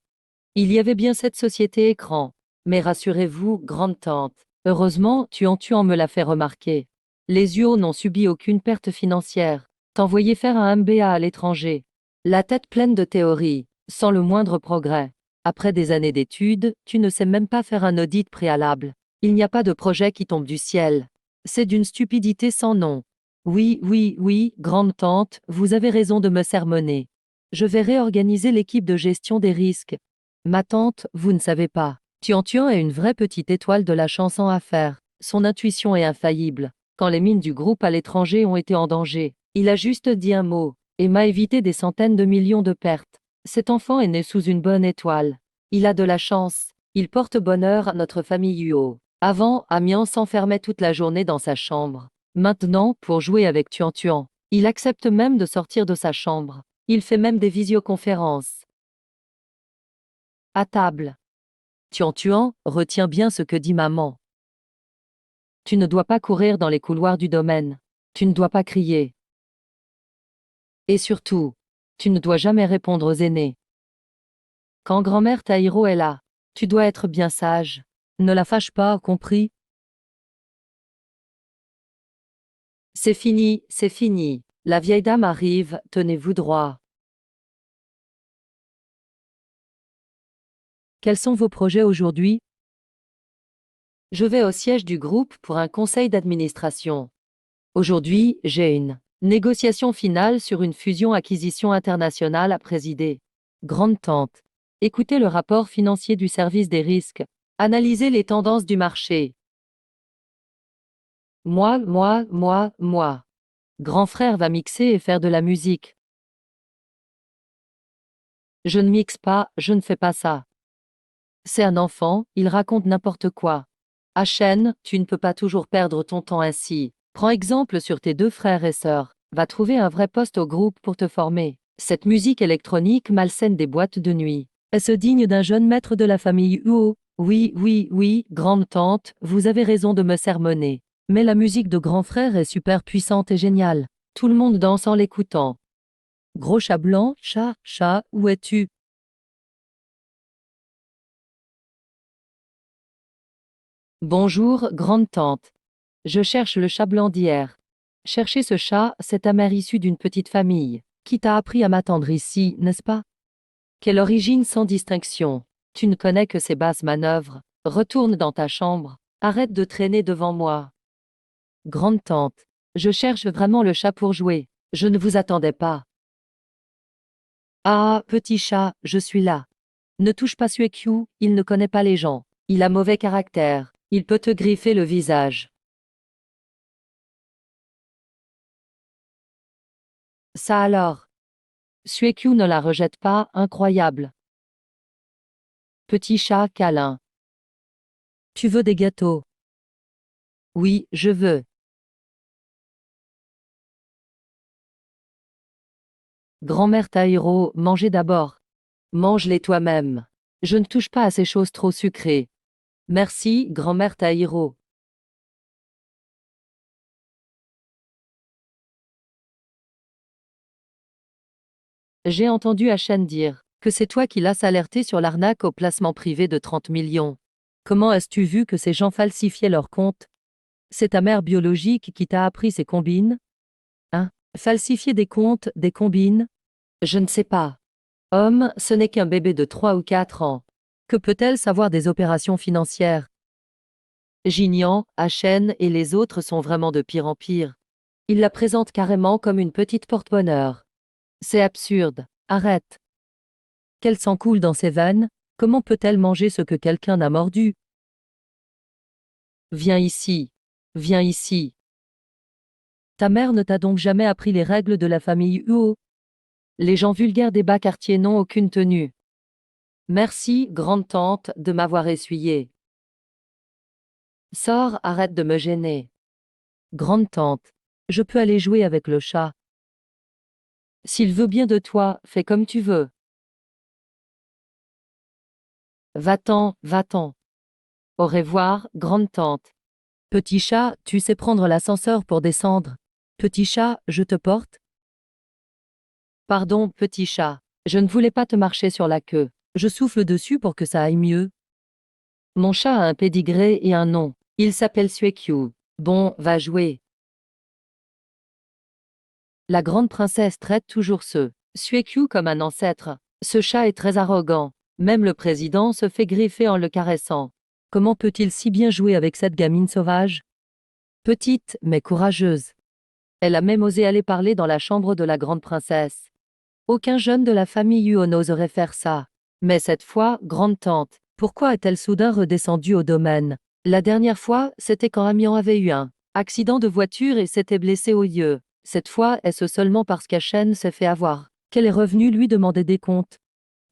Il y avait bien cette société écran. Mais rassurez-vous, grande tante, heureusement, Tuan me l'a fait remarquer. Les UO n'ont subi aucune perte financière. T'envoyer faire un MBA à l'étranger. La tête pleine de théories, sans le moindre progrès. Après des années d'études, tu ne sais même pas faire un audit préalable. Il n'y a pas de projet qui tombe du ciel. C'est d'une stupidité sans nom. Oui, oui, oui, grande tante, vous avez raison de me sermonner. Je vais réorganiser l'équipe de gestion des risques. Ma tante, vous ne savez pas. Tuan est une vraie petite étoile de la chance en affaires. Son intuition est infaillible. Quand les mines du groupe à l'étranger ont été en danger, il a juste dit un mot et m'a évité des centaines de millions de pertes. Cet enfant est né sous une bonne étoile. Il a de la chance. Il porte bonheur à notre famille UO. Avant, Amiens s'enfermait toute la journée dans sa chambre. Maintenant, pour jouer avec Tuan, il accepte même de sortir de sa chambre. Il fait même des visioconférences. À table. Tuan, retiens bien ce que dit maman. Tu ne dois pas courir dans les couloirs du domaine. Tu ne dois pas crier. Et surtout, tu ne dois jamais répondre aux aînés. Quand grand-mère Taïro est là, tu dois être bien sage. Ne la fâche pas, compris? C'est fini, c'est fini. La vieille dame arrive, tenez-vous droit. Quels sont vos projets aujourd'hui? Je vais au siège du groupe pour un conseil d'administration. Aujourd'hui, j'ai une négociation finale sur une fusion-acquisition internationale à présider. Grande-tante. Écoutez le rapport financier du service des risques. Analysez les tendances du marché. Moi. Grand frère va mixer et faire de la musique. Je ne mixe pas, je ne fais pas ça. C'est un enfant, il raconte n'importe quoi. Achen, tu ne peux pas toujours perdre ton temps ainsi. Prends exemple sur tes deux frères et sœurs. Va trouver un vrai poste au groupe pour te former. Cette musique électronique malsaine des boîtes de nuit. Est-ce digne d'un jeune maître de la famille Huo? Oui, grande-tante, vous avez raison de me sermonner. Mais la musique de grand frère est super puissante et géniale. Tout le monde danse en l'écoutant. Gros chat blanc, chat, où es-tu? Bonjour, grande-tante. Je cherche le chat blanc d'hier. Chercher ce chat, c'est ta mère issue d'une petite famille, qui t'a appris à m'attendre ici, n'est-ce pas? Quelle origine sans distinction. Tu ne connais que ces basses manœuvres. Retourne dans ta chambre. Arrête de traîner devant moi. Grande-tante. Je cherche vraiment le chat pour jouer. Je ne vous attendais pas. Ah, petit chat, je suis là. Ne touche pas Suekyu, il ne connaît pas les gens. Il a mauvais caractère. Il peut te griffer le visage. Ça alors. Suekyu ne la rejette pas, incroyable. Petit chat câlin. Tu veux des gâteaux? Oui, je veux. Grand-mère Taïro, mangez d'abord. Mange-les toi-même. Je ne touche pas à ces choses trop sucrées. Merci, grand-mère Taïro. J'ai entendu Hachem dire que c'est toi qui l'as alerté sur l'arnaque au placement privé de 30 millions. Comment as-tu vu que ces gens falsifiaient leurs comptes? C'est ta mère biologique qui t'a appris ces combines? Hein? Falsifier des comptes, des combines? Je ne sais pas. Homme, ce n'est qu'un bébé de 3 ou 4 ans. Que peut-elle savoir des opérations financières? Gignan, Hachem et les autres sont vraiment de pire en pire. Ils la présentent carrément comme une petite porte-bonheur. C'est absurde. Arrête. Quel sang coule dans ses veines? Comment peut-elle manger ce que quelqu'un a mordu? Viens ici. Viens ici. Ta mère ne t'a donc jamais appris les règles de la famille Huo? Les gens vulgaires des bas quartiers n'ont aucune tenue. Merci, grande-tante, de m'avoir essuyé. Sors, arrête de me gêner. Grande-tante, je peux aller jouer avec le chat. S'il veut bien de toi, fais comme tu veux. Va-t'en, va-t'en. Au revoir, grande-tante. Petit chat, tu sais prendre l'ascenseur pour descendre. Petit chat, je te porte? Pardon, petit chat. Je ne voulais pas te marcher sur la queue. Je souffle dessus pour que ça aille mieux. Mon chat a un pédigré et un nom. Il s'appelle Suekyu. Bon, va jouer. La grande princesse traite toujours ce Suekyu comme un ancêtre. Ce chat est très arrogant. Même le président se fait griffer en le caressant. Comment peut-il si bien jouer avec cette gamine sauvage? Petite, mais courageuse. Elle a même osé aller parler dans la chambre de la grande princesse. Aucun jeune de la famille Huo n'oserait faire ça. Mais cette fois, grande-tante, pourquoi est-elle soudain redescendue au domaine? La dernière fois, c'était quand Amiens avait eu un accident de voiture et s'était blessé au yeux. Cette fois, est-ce seulement parce qu'Achen s'est fait avoir qu'elle est revenue lui demander des comptes?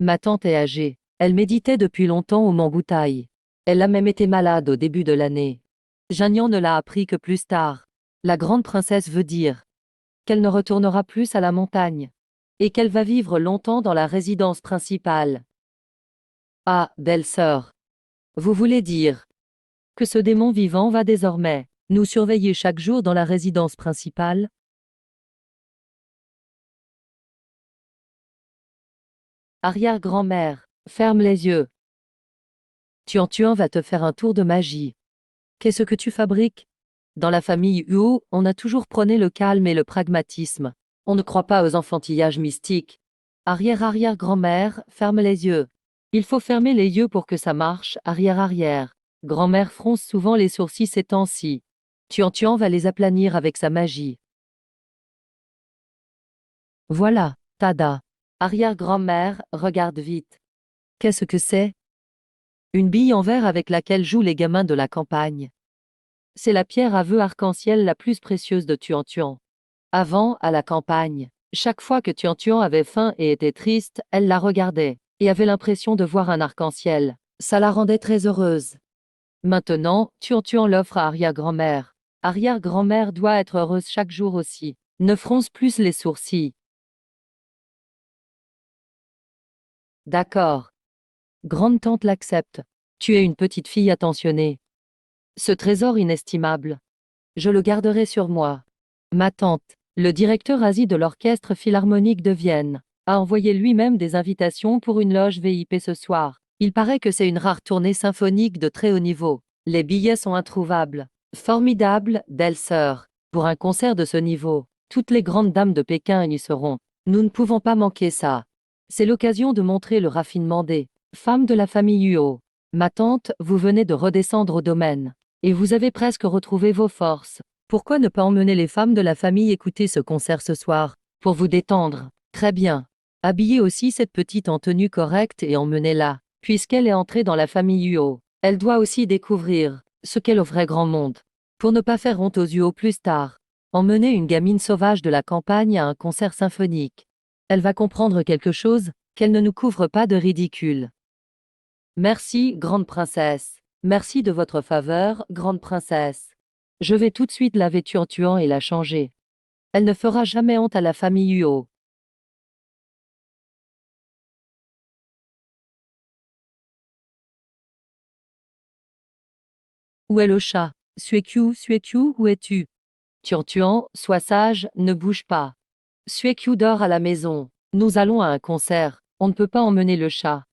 Ma tante est âgée. Elle méditait depuis longtemps au Mont Bouteille. Elle a même été malade au début de l'année. Jagnan ne l'a appris que plus tard. La grande princesse veut dire qu'elle ne retournera plus à la montagne et qu'elle va vivre longtemps dans la résidence principale. Ah, belle-sœur. Vous voulez dire que ce démon vivant va désormais Nous surveiller chaque jour dans la résidence principale? Arrière-grand-mère, ferme les yeux. Tuan va te faire un tour de magie. Qu'est-ce que tu fabriques? Dans la famille Huo, on a toujours prôné le calme et le pragmatisme. On ne croit pas aux enfantillages mystiques. Arrière-arrière-grand-mère, ferme les yeux. Il faut fermer les yeux pour que ça marche, arrière-arrière. Grand-mère fronce souvent les sourcils ces temps-ci. Tuan va les aplanir avec sa magie. Voilà, tada. Arrière-grand-mère, regarde vite. Qu'est-ce que c'est? Une bille en verre avec laquelle jouent les gamins de la campagne. C'est la pierre à vœux arc-en-ciel la plus précieuse de Tuan. Avant, à la campagne, chaque fois que Tuan avait faim et était triste, elle la regardait, et avait l'impression de voir un arc-en-ciel. Ça la rendait très heureuse. Maintenant, Tuan l'offre à arrière-grand-mère. Arrière-grand-mère doit être heureuse chaque jour aussi. Ne fronce plus les sourcils. D'accord. Grande-tante l'accepte. Tu es une petite fille attentionnée. Ce trésor inestimable, je le garderai sur moi. Ma tante, le directeur Asie de l'Orchestre Philharmonique de Vienne, a envoyé lui-même des invitations pour une loge VIP ce soir. Il paraît que c'est une rare tournée symphonique de très haut niveau. Les billets sont introuvables. Formidable, belle sœur. Pour un concert de ce niveau, toutes les grandes dames de Pékin y seront. Nous ne pouvons pas manquer ça. C'est l'occasion de montrer le raffinement des femmes de la famille Huo. Ma tante, vous venez de redescendre au domaine. Et vous avez presque retrouvé vos forces. Pourquoi ne pas emmener les femmes de la famille écouter ce concert ce soir, pour vous détendre? Très bien. Habillez aussi cette petite en tenue correcte et emmenez-la, puisqu'elle est entrée dans la famille Huo. Elle doit aussi découvrir ce qu'est le vrai grand monde. Pour ne pas faire honte aux Huo plus tard, emmenez une gamine sauvage de la campagne à un concert symphonique. Elle va comprendre quelque chose, qu'elle ne nous couvre pas de ridicule. Merci, grande princesse. Merci de votre faveur, grande princesse. Je vais tout de suite laver Tuan et la changer. Elle ne fera jamais honte à la famille Huo. Où est le chat? Suekyu, où es-tu? Tuan, sois sage, ne bouge pas. Suekyu dort à la maison. Nous allons à un concert. On ne peut pas emmener le chat.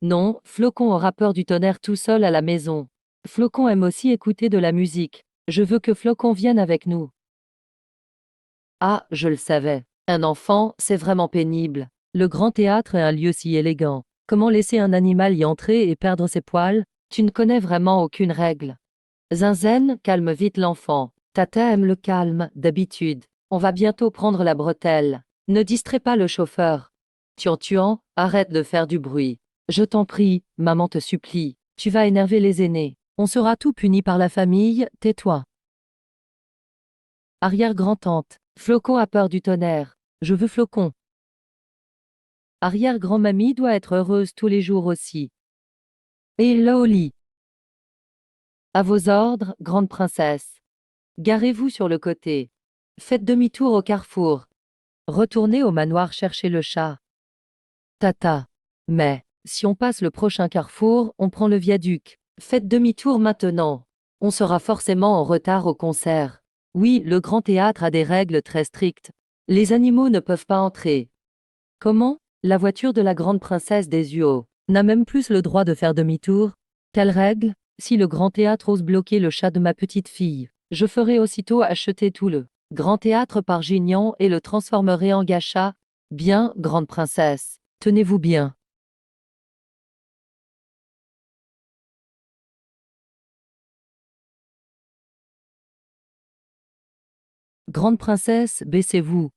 Non, Flocon aura peur du tonnerre tout seul à la maison. Flocon aime aussi écouter de la musique. Je veux que Flocon vienne avec nous. Ah, je le savais. Un enfant, c'est vraiment pénible. Le grand théâtre est un lieu si élégant. Comment laisser un animal y entrer et perdre ses poils? Tu ne connais vraiment aucune règle. Zinzen, calme vite l'enfant. Tata aime le calme, d'habitude. On va bientôt prendre la bretelle. Ne distrais pas le chauffeur. Tuan, arrête de faire du bruit. Je t'en prie, maman te supplie. Tu vas énerver les aînés. On sera tout puni par la famille, tais-toi. Arrière-grand-tante. Flocon a peur du tonnerre. Je veux Flocon. Arrière-grand-mamie doit être heureuse tous les jours aussi. Et Loli. À vos ordres, grande princesse. Garez-vous sur le côté. Faites demi-tour au carrefour. Retournez au manoir chercher le chat. Tata. Mais, si on passe le prochain carrefour, on prend le viaduc. Faites demi-tour maintenant. On sera forcément en retard au concert. Oui, le grand théâtre a des règles très strictes. Les animaux ne peuvent pas entrer. Comment? La voiture de la grande princesse des Huo n'a même plus le droit de faire demi-tour? Quelle règle? Si le grand théâtre ose bloquer le chat de ma petite fille, je ferai aussitôt acheter tout le grand théâtre par Gignan et le transformerai en gacha. Bien, grande princesse, tenez-vous bien. Grande princesse, baissez-vous.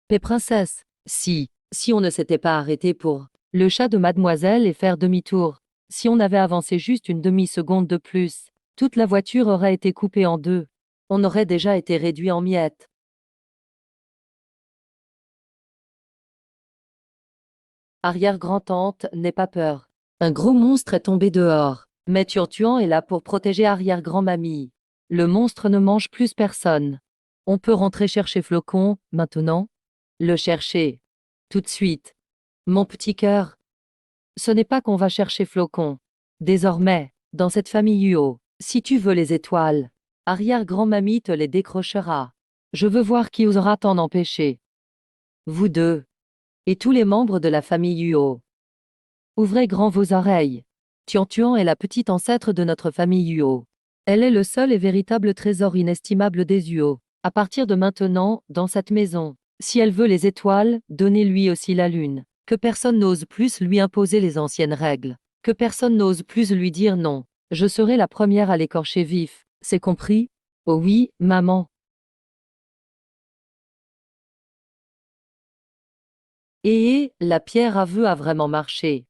Mais princesse, si on ne s'était pas arrêté pour le chat de mademoiselle et faire demi-tour, si on avait avancé juste une demi-seconde de plus, toute la voiture aurait été coupée en deux. On aurait déjà été réduit en miettes. Arrière-grand-tante, n'aie pas peur. Un gros monstre est tombé dehors. Mais Turtuan est là pour protéger arrière-grand-mamie. Le monstre ne mange plus personne. On peut rentrer chercher Flocon, maintenant? Le chercher. Tout de suite. Mon petit cœur. Ce n'est pas qu'on va chercher Flocon. Désormais, dans cette famille Huo, si tu veux les étoiles, arrière-grand-mamie te les décrochera. Je veux voir qui osera t'en empêcher. Vous deux. Et tous les membres de la famille Huo. Ouvrez grand vos oreilles. Tuan est la petite ancêtre de notre famille Huo. Elle est le seul et véritable trésor inestimable des Huo. À partir de maintenant, dans cette maison, si elle veut les étoiles, donnez-lui aussi la lune. Que personne n'ose plus lui imposer les anciennes règles. Que personne n'ose plus lui dire non. Je serai la première à l'écorcher vif. C'est compris? Oh oui, maman. Et la pierre à vœux a vraiment marché.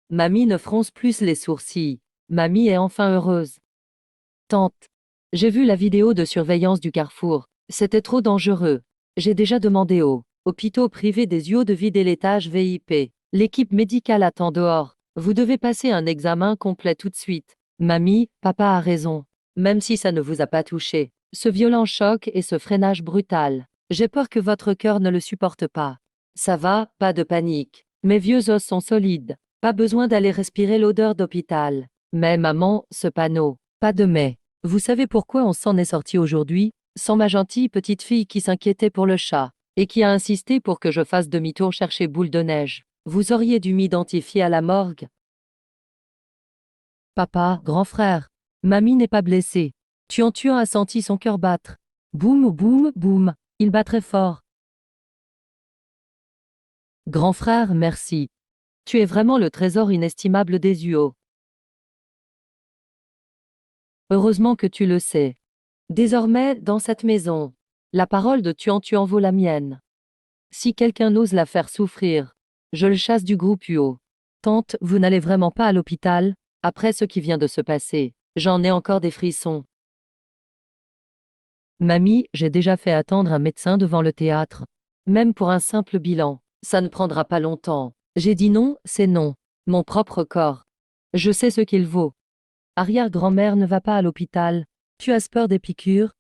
Mamie ne fronce plus les sourcils. Mamie est enfin heureuse. Tante. J'ai vu la vidéo de surveillance du carrefour. C'était trop dangereux. J'ai déjà demandé aux hôpitaux privés des UO de vider l'étage VIP. L'équipe médicale attend dehors. Vous devez passer un examen complet tout de suite. Mamie, papa a raison. Même si ça ne vous a pas touché. Ce violent choc et ce freinage brutal. J'ai peur que votre cœur ne le supporte pas. Ça va, pas de panique. Mes vieux os sont solides. Pas besoin d'aller respirer l'odeur d'hôpital. Mais maman, ce panneau. Pas de mais. Vous savez pourquoi on s'en est sorti aujourd'hui? Sans ma gentille petite fille qui s'inquiétait pour le chat, et qui a insisté pour que je fasse demi-tour chercher Boule de Neige. Vous auriez dû m'identifier à la morgue. Papa, grand frère. Mamie n'est pas blessée. Tuan a senti son cœur battre. Boum, boum, boum. Il bat très fort. Grand frère, merci. Tu es vraiment le trésor inestimable des UO. Heureusement que tu le sais. Désormais, dans cette maison, la parole de Tuan vaut la mienne. Si quelqu'un ose la faire souffrir, je le chasse du groupe UO. Tante, vous n'allez vraiment pas à l'hôpital, après ce qui vient de se passer. J'en ai encore des frissons. Mamie, j'ai déjà fait attendre un médecin devant le théâtre. Même pour un simple bilan, ça ne prendra pas longtemps. J'ai dit non, c'est non. Mon propre corps. Je sais ce qu'il vaut. Arrière-grand-mère ne va pas à l'hôpital. Tu as peur des piqûres?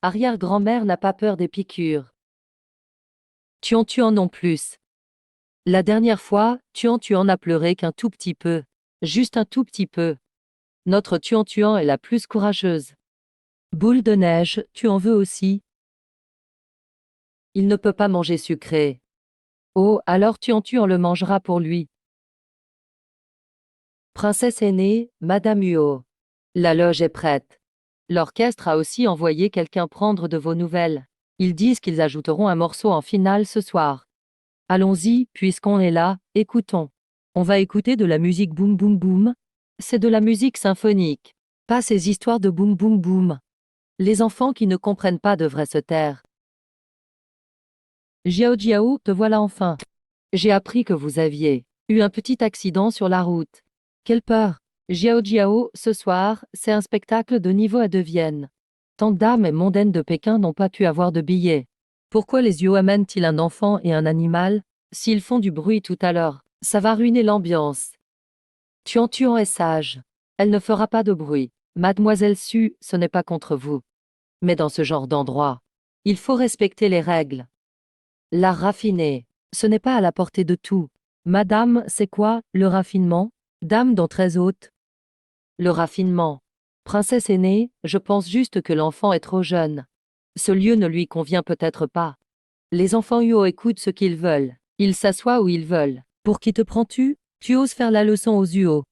Arrière-grand-mère n'a pas peur des piqûres. Tuan non plus. La dernière fois, Tuan a pleuré qu'un tout petit peu. Juste un tout petit peu. Notre Tuan est la plus courageuse. Boule de neige, tu en veux aussi? Il ne peut pas manger sucré. Oh, alors Tuan le mangera pour lui. Princesse aînée, Madame Huo. La loge est prête. L'orchestre a aussi envoyé quelqu'un prendre de vos nouvelles. Ils disent qu'ils ajouteront un morceau en finale ce soir. Allons-y, puisqu'on est là, écoutons. On va écouter de la musique boum boum boum. C'est de la musique symphonique. Pas ces histoires de boum boum boum. Les enfants qui ne comprennent pas devraient se taire. Jiao, te voilà enfin. J'ai appris que vous aviez eu un petit accident sur la route. Quelle peur. Jiao, ce soir, c'est un spectacle de niveau à Devienne. Tant de dames et mondaines de Pékin n'ont pas pu avoir de billets. Pourquoi les yeux amènent-ils un enfant et un animal? S'ils font du bruit tout à l'heure, ça va ruiner l'ambiance. Tuan est sage. Elle ne fera pas de bruit. Mademoiselle Su, ce n'est pas contre vous. Mais dans ce genre d'endroit, il faut respecter les règles. L'art raffiné, ce n'est pas à la portée de tout. Madame, c'est quoi, le raffinement? Dame dont très haute. Le raffinement. Princesse aînée, je pense juste que l'enfant est trop jeune. Ce lieu ne lui convient peut-être pas. Les enfants Huo écoutent ce qu'ils veulent. Ils s'assoient où ils veulent. Pour qui te prends-tu? Tu oses faire la leçon aux Huo.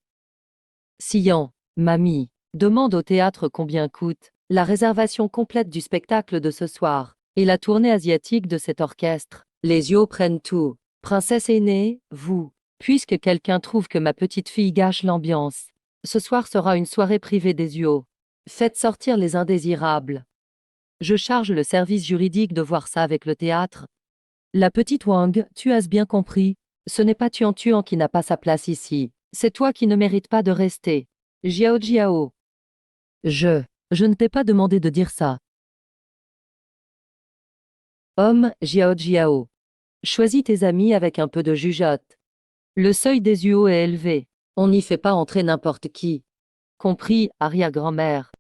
Sian, mamie, demande au théâtre combien coûte la réservation complète du spectacle de ce soir et la tournée asiatique de cet orchestre. Les Huo prennent tout. Princesse aînée, vous. Puisque quelqu'un trouve que ma petite fille gâche l'ambiance. Ce soir sera une soirée privée des Huo. Faites sortir les indésirables. Je charge le service juridique de voir ça avec le théâtre. La petite Wang, tu as bien compris. Ce n'est pas Tuan qui n'a pas sa place ici. C'est toi qui ne mérites pas de rester. Jiao. Je ne t'ai pas demandé de dire ça. Homme, Jiao. Choisis tes amis avec un peu de jugeote. Le seuil des UO est élevé. On n'y fait pas entrer n'importe qui. Compris, arrière-grand-mère.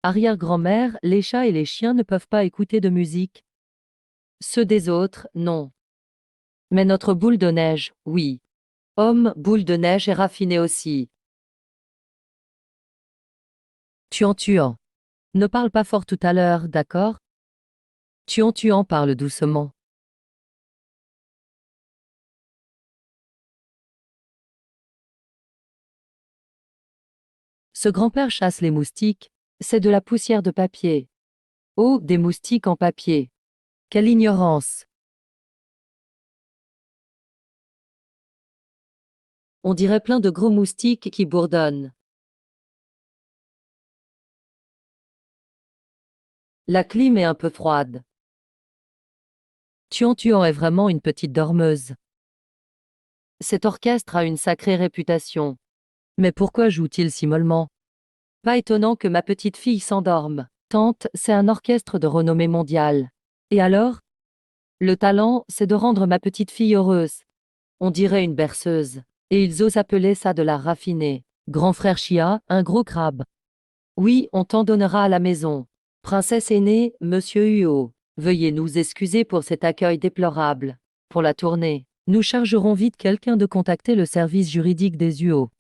Arrière-grand-mère, les chats et les chiens ne peuvent pas écouter de musique. Ceux des autres, non. Mais notre boule de neige, oui. Homme, boule de neige est raffinée aussi. Tuan. Ne parle pas fort tout à l'heure, d'accord? Tuan parle doucement. Ce grand-père chasse les moustiques, c'est de la poussière de papier. Oh, des moustiques en papier. Quelle ignorance! On dirait plein de gros moustiques qui bourdonnent. La clim est un peu froide. Tuan est vraiment une petite dormeuse. Cet orchestre a une sacrée réputation. Mais pourquoi joue-t-il si mollement? Pas étonnant que ma petite fille s'endorme. Tante, c'est un orchestre de renommée mondiale. Et alors? Le talent, c'est de rendre ma petite fille heureuse. On dirait une berceuse. Et ils osent appeler ça de l'art raffiné. Grand frère Chia, un gros crabe. Oui, on t'en donnera à la maison. Princesse aînée, monsieur Huo. Veuillez nous excuser pour cet accueil déplorable. Pour la tournée, nous chargerons vite quelqu'un de contacter le service juridique des UO.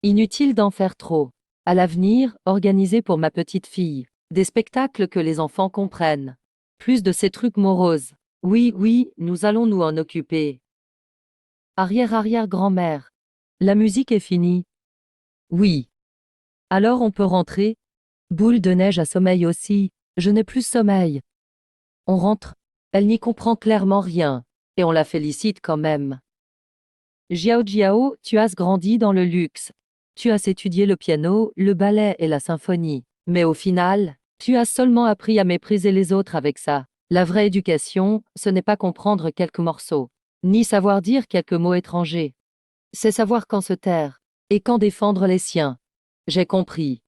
Inutile d'en faire trop. À l'avenir, organisez pour ma petite fille des spectacles que les enfants comprennent. Plus de ces trucs moroses. Oui, nous allons nous en occuper. Arrière-arrière-grand-mère. La musique est finie. Oui. Alors on peut rentrer? Boule de neige a sommeil aussi. Je n'ai plus sommeil. On rentre. Elle n'y comprend clairement rien. Et on la félicite quand même. Jiao, tu as grandi dans le luxe. Tu as étudié le piano, le ballet et la symphonie. Mais au final, tu as seulement appris à mépriser les autres avec ça. La vraie éducation, ce n'est pas comprendre quelques morceaux, ni savoir dire quelques mots étrangers. C'est savoir quand se taire, et quand défendre les siens. J'ai compris.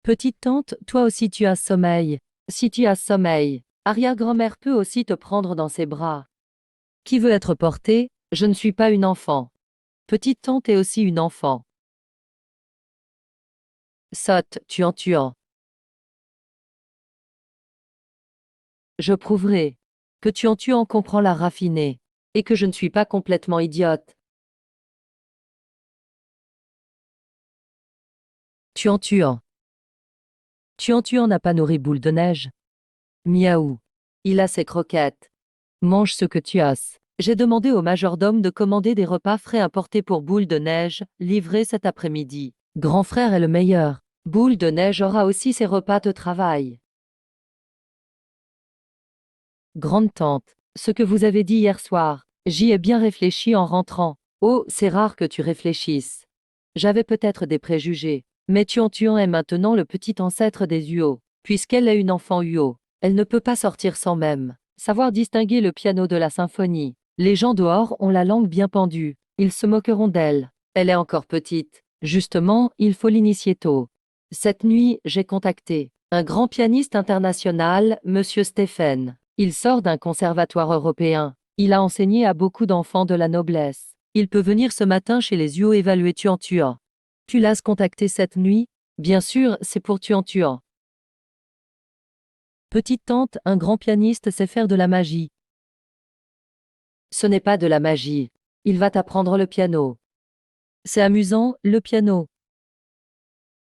Petite tante, toi aussi tu as sommeil. Si tu as sommeil, arrière-grand-mère peut aussi te prendre dans ses bras. Qui veut être porté? Je ne suis pas une enfant. Petite tante est aussi une enfant. Sotte, tuant. Je prouverai que tuant comprend l'art raffiné, et que je ne suis pas complètement idiote. Tuant. Tuant n'a pas nourri boule de neige. Miaou. Il a ses croquettes. Mange ce que tu as. J'ai demandé au majordome de commander des repas frais importés pour boule de neige, livrés cet après-midi. Grand frère est le meilleur. Boule de neige aura aussi ses repas de travail. Grande tante, ce que vous avez dit hier soir, j'y ai bien réfléchi en rentrant. Oh, c'est rare que tu réfléchisses. J'avais peut-être des préjugés, mais Tuan est maintenant le petit ancêtre des Uo. Puisqu'elle est une enfant Uo, elle ne peut pas sortir sans même savoir distinguer le piano de la symphonie. Les gens dehors ont la langue bien pendue, ils se moqueront d'elle. Elle est encore petite. Justement, il faut l'initier tôt. Cette nuit, j'ai contacté un grand pianiste international, Monsieur Stephen. Il sort d'un conservatoire européen. Il a enseigné à beaucoup d'enfants de la noblesse. Il peut venir ce matin chez les UO évaluer Tuan. Tu l'as contacté cette nuit? Bien sûr, c'est pour Tuan. Petite tante, un grand pianiste sait faire de la magie. Ce n'est pas de la magie. Il va t'apprendre le piano. C'est amusant, le piano.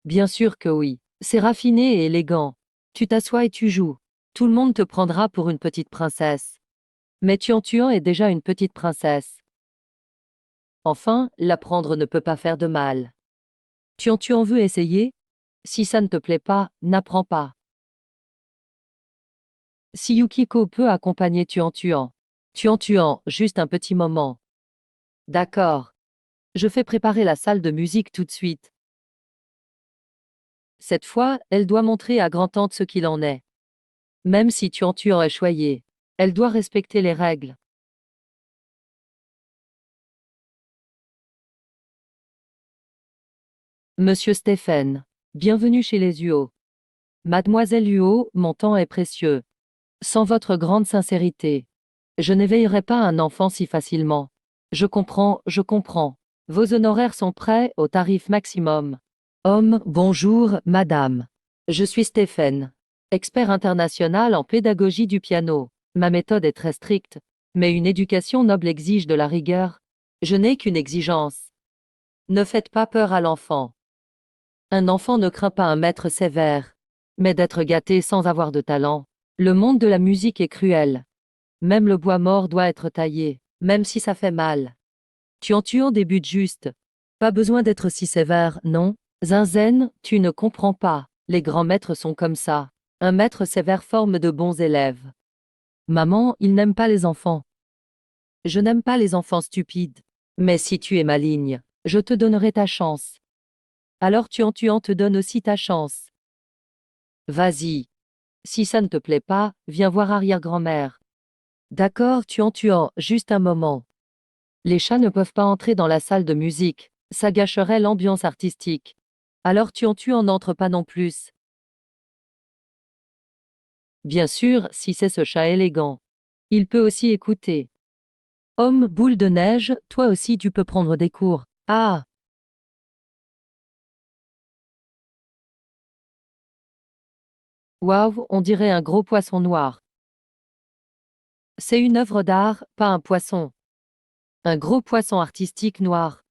Bien sûr que oui. C'est raffiné et élégant. Tu t'assois et tu joues. Tout le monde te prendra pour une petite princesse. Mais Tuan est déjà une petite princesse. Enfin, l'apprendre ne peut pas faire de mal. Tuan veut essayer? Si ça ne te plaît pas, n'apprends pas. Si Yukiko peut accompagner Tuan. Tuan, juste un petit moment. D'accord. Je fais préparer la salle de musique tout de suite. Cette fois, elle doit montrer à grand-tante ce qu'il en est. Même si Tuan est choyée, elle doit respecter les règles. Monsieur Stephen, bienvenue chez les Uo. Mademoiselle Huo, mon temps est précieux. Sans votre grande sincérité, je n'éveillerai pas un enfant si facilement. Je comprends. Vos honoraires sont prêts au tarif maximum. Homme, bonjour, madame. Je suis Stephen. expert international en pédagogie du piano. Ma méthode est très stricte, mais une éducation noble exige de la rigueur. Je n'ai qu'une exigence. Ne faites pas peur à l'enfant. Un enfant ne craint pas un maître sévère, mais d'être gâté sans avoir de talent. Le monde de la musique est cruel. Même le bois mort doit être taillé, même si ça fait mal. Tuan débute juste. Pas besoin d'être si sévère, non? Zinzène, tu ne comprends pas. Les grands maîtres sont comme ça. Un maître sévère forme de bons élèves. Maman, il n'aime pas les enfants. Je n'aime pas les enfants stupides. Mais si tu es maligne, je te donnerai ta chance. Alors Tuan te donne aussi ta chance. Vas-y. Si ça ne te plaît pas, viens voir arrière-grand-mère. D'accord, Tuan, juste un moment. Les chats ne peuvent pas entrer dans la salle de musique, ça gâcherait l'ambiance artistique. Alors Tuan n'entre pas non plus. Bien sûr, si c'est ce chat élégant. Il peut aussi écouter. Homme boule de neige, toi aussi tu peux prendre des cours. Ah! Waouh, on dirait un gros poisson noir. C'est une œuvre d'art, pas un poisson. Un gros poisson artistique noir.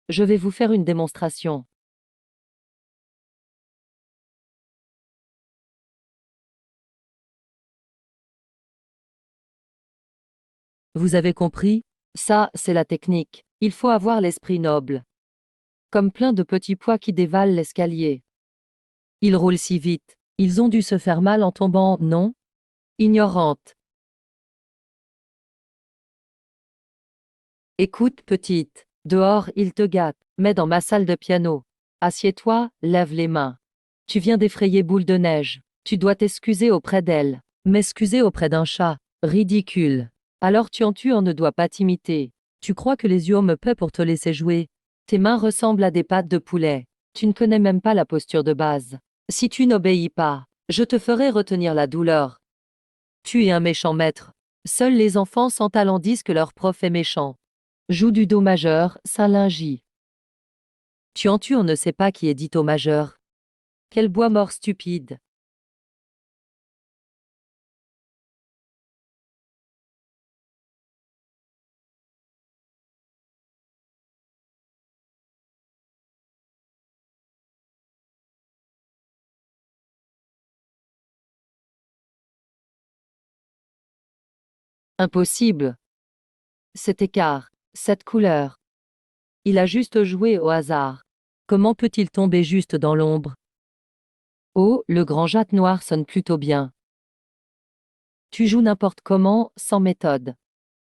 Je vais vous faire une démonstration. Vous avez compris? Ça, c'est la technique. Il faut avoir l'esprit noble. Comme plein de petits pois qui dévalent l'escalier. Ils roulent si vite. Ils ont dû se faire mal en tombant, non? Ignorante. Écoute, petite. Dehors, ils te gâtent. Mais dans ma salle de piano. Assieds-toi, lève les mains. Tu viens d'effrayer Boule de Neige. Tu dois t'excuser auprès d'elle. M'excuser auprès d'un chat. Ridicule. Alors tu ne dois pas t'imiter. Tu crois que les yeux me paient pour te laisser jouer. Tes mains ressemblent à des pattes de poulet. Tu ne connais même pas la posture de base. Si tu n'obéis pas, je te ferai retenir la douleur. Tu es un méchant maître. Seuls les enfants sans talent disent que leur prof est méchant. Joue du do majeur, Saint-Lingy. On ne sait pas qui est dit au majeur. Quel bois mort stupide. Impossible. Cet écart, cette couleur. Il a juste joué au hasard. Comment peut-il tomber juste dans l'ombre? Oh, le grand jatte noir sonne plutôt bien. Tu joues n'importe comment, sans méthode.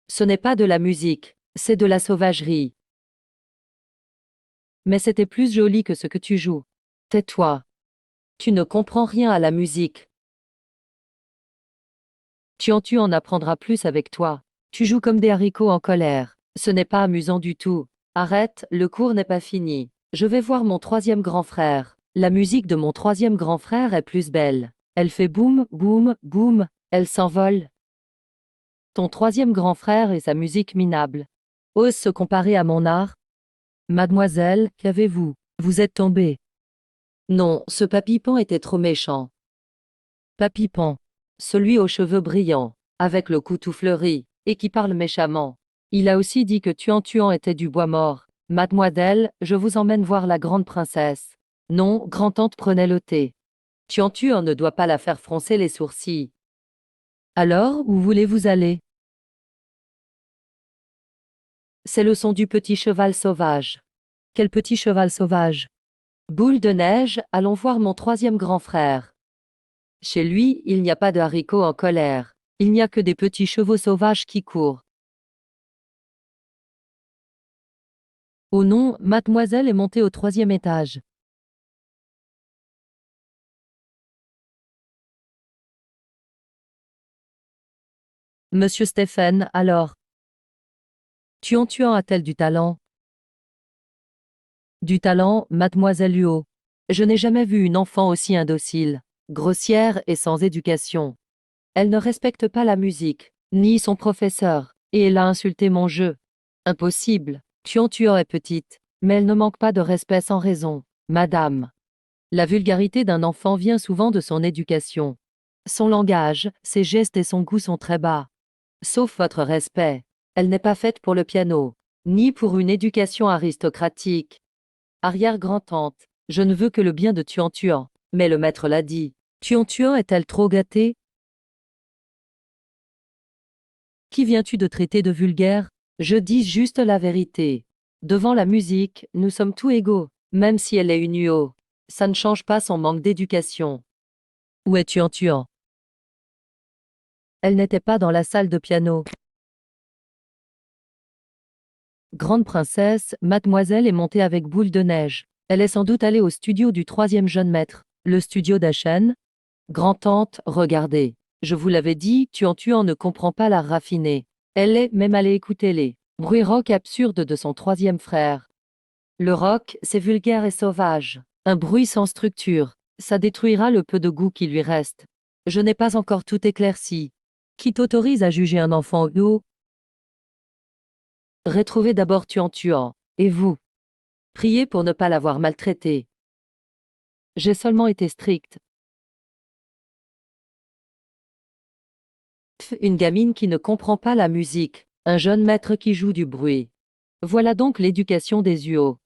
Ce n'est pas de la musique, c'est de la sauvagerie. Mais c'était plus joli que ce que tu joues. Tais-toi. Tu ne comprends rien à la musique. Tu en apprendras plus avec toi. Tu joues comme des haricots en colère. Ce n'est pas amusant du tout. Arrête, le cours n'est pas fini. Je vais voir mon troisième grand frère. La musique de mon troisième grand frère est plus belle. Elle fait boum, boum, boum, elle s'envole. Ton troisième grand frère et sa musique minable. Ose se comparer à mon art? Mademoiselle, qu'avez-vous? Vous êtes tombée. Non, ce papy-pan était trop méchant. Papy-pan. Celui aux cheveux brillants, avec le cou tout fleuri, et qui parle méchamment. Il a aussi dit que Tuan était du bois mort. Mademoiselle, je vous emmène voir la grande princesse. Non, grand-tante prenait le thé. Tuan ne doit pas la faire froncer les sourcils. Alors, où voulez-vous aller? C'est le son du petit cheval sauvage. Quel petit cheval sauvage? Boule de neige, allons voir mon troisième grand frère. Chez lui, il n'y a pas de haricots en colère. Il n'y a que des petits chevaux sauvages qui courent. Oh non, mademoiselle est montée au troisième étage. Monsieur Stephen, alors. Tuan a-t-elle du talent? Du talent, mademoiselle Huot. Je n'ai jamais vu une enfant aussi indocile, grossière et sans éducation. Elle ne respecte pas la musique, ni son professeur, et elle a insulté mon jeu. Impossible. Tuan est petite, mais elle ne manque pas de respect sans raison, madame. La vulgarité d'un enfant vient souvent de son éducation. Son langage, ses gestes et son goût sont très bas. Sauf votre respect. Elle n'est pas faite pour le piano, ni pour une éducation aristocratique. Arrière-grand-tante, je ne veux que le bien de Tuan-Tuan, mais le maître l'a dit. Tuan-Tuan est-elle trop gâtée? Qui viens-tu de traiter de vulgaire? Je dis juste la vérité. Devant la musique, nous sommes tous égaux, même si elle est une UO. Ça ne change pas son manque d'éducation. Où es Tuan-Tuan? Elle n'était pas dans la salle de piano. Grande princesse, mademoiselle est montée avec Boule de Neige. Elle est sans doute allée au studio du troisième jeune maître. Le studio d'Achen? Grand-tante, regardez. Je vous l'avais dit, Tuan-Tuan ne comprend pas l'art raffiné. Elle est même allée écouter les bruits rock absurdes de son troisième frère. Le rock, c'est vulgaire et sauvage. Un bruit sans structure. Ça détruira le peu de goût qui lui reste. Je n'ai pas encore tout éclairci. Qui t'autorise à juger un enfant haut? Retrouvez d'abord Tuan-Tuan. Et vous? Priez pour ne pas l'avoir maltraité. J'ai seulement été stricte. Une gamine qui ne comprend pas la musique. Un jeune maître qui joue du bruit. Voilà donc l'éducation des UO.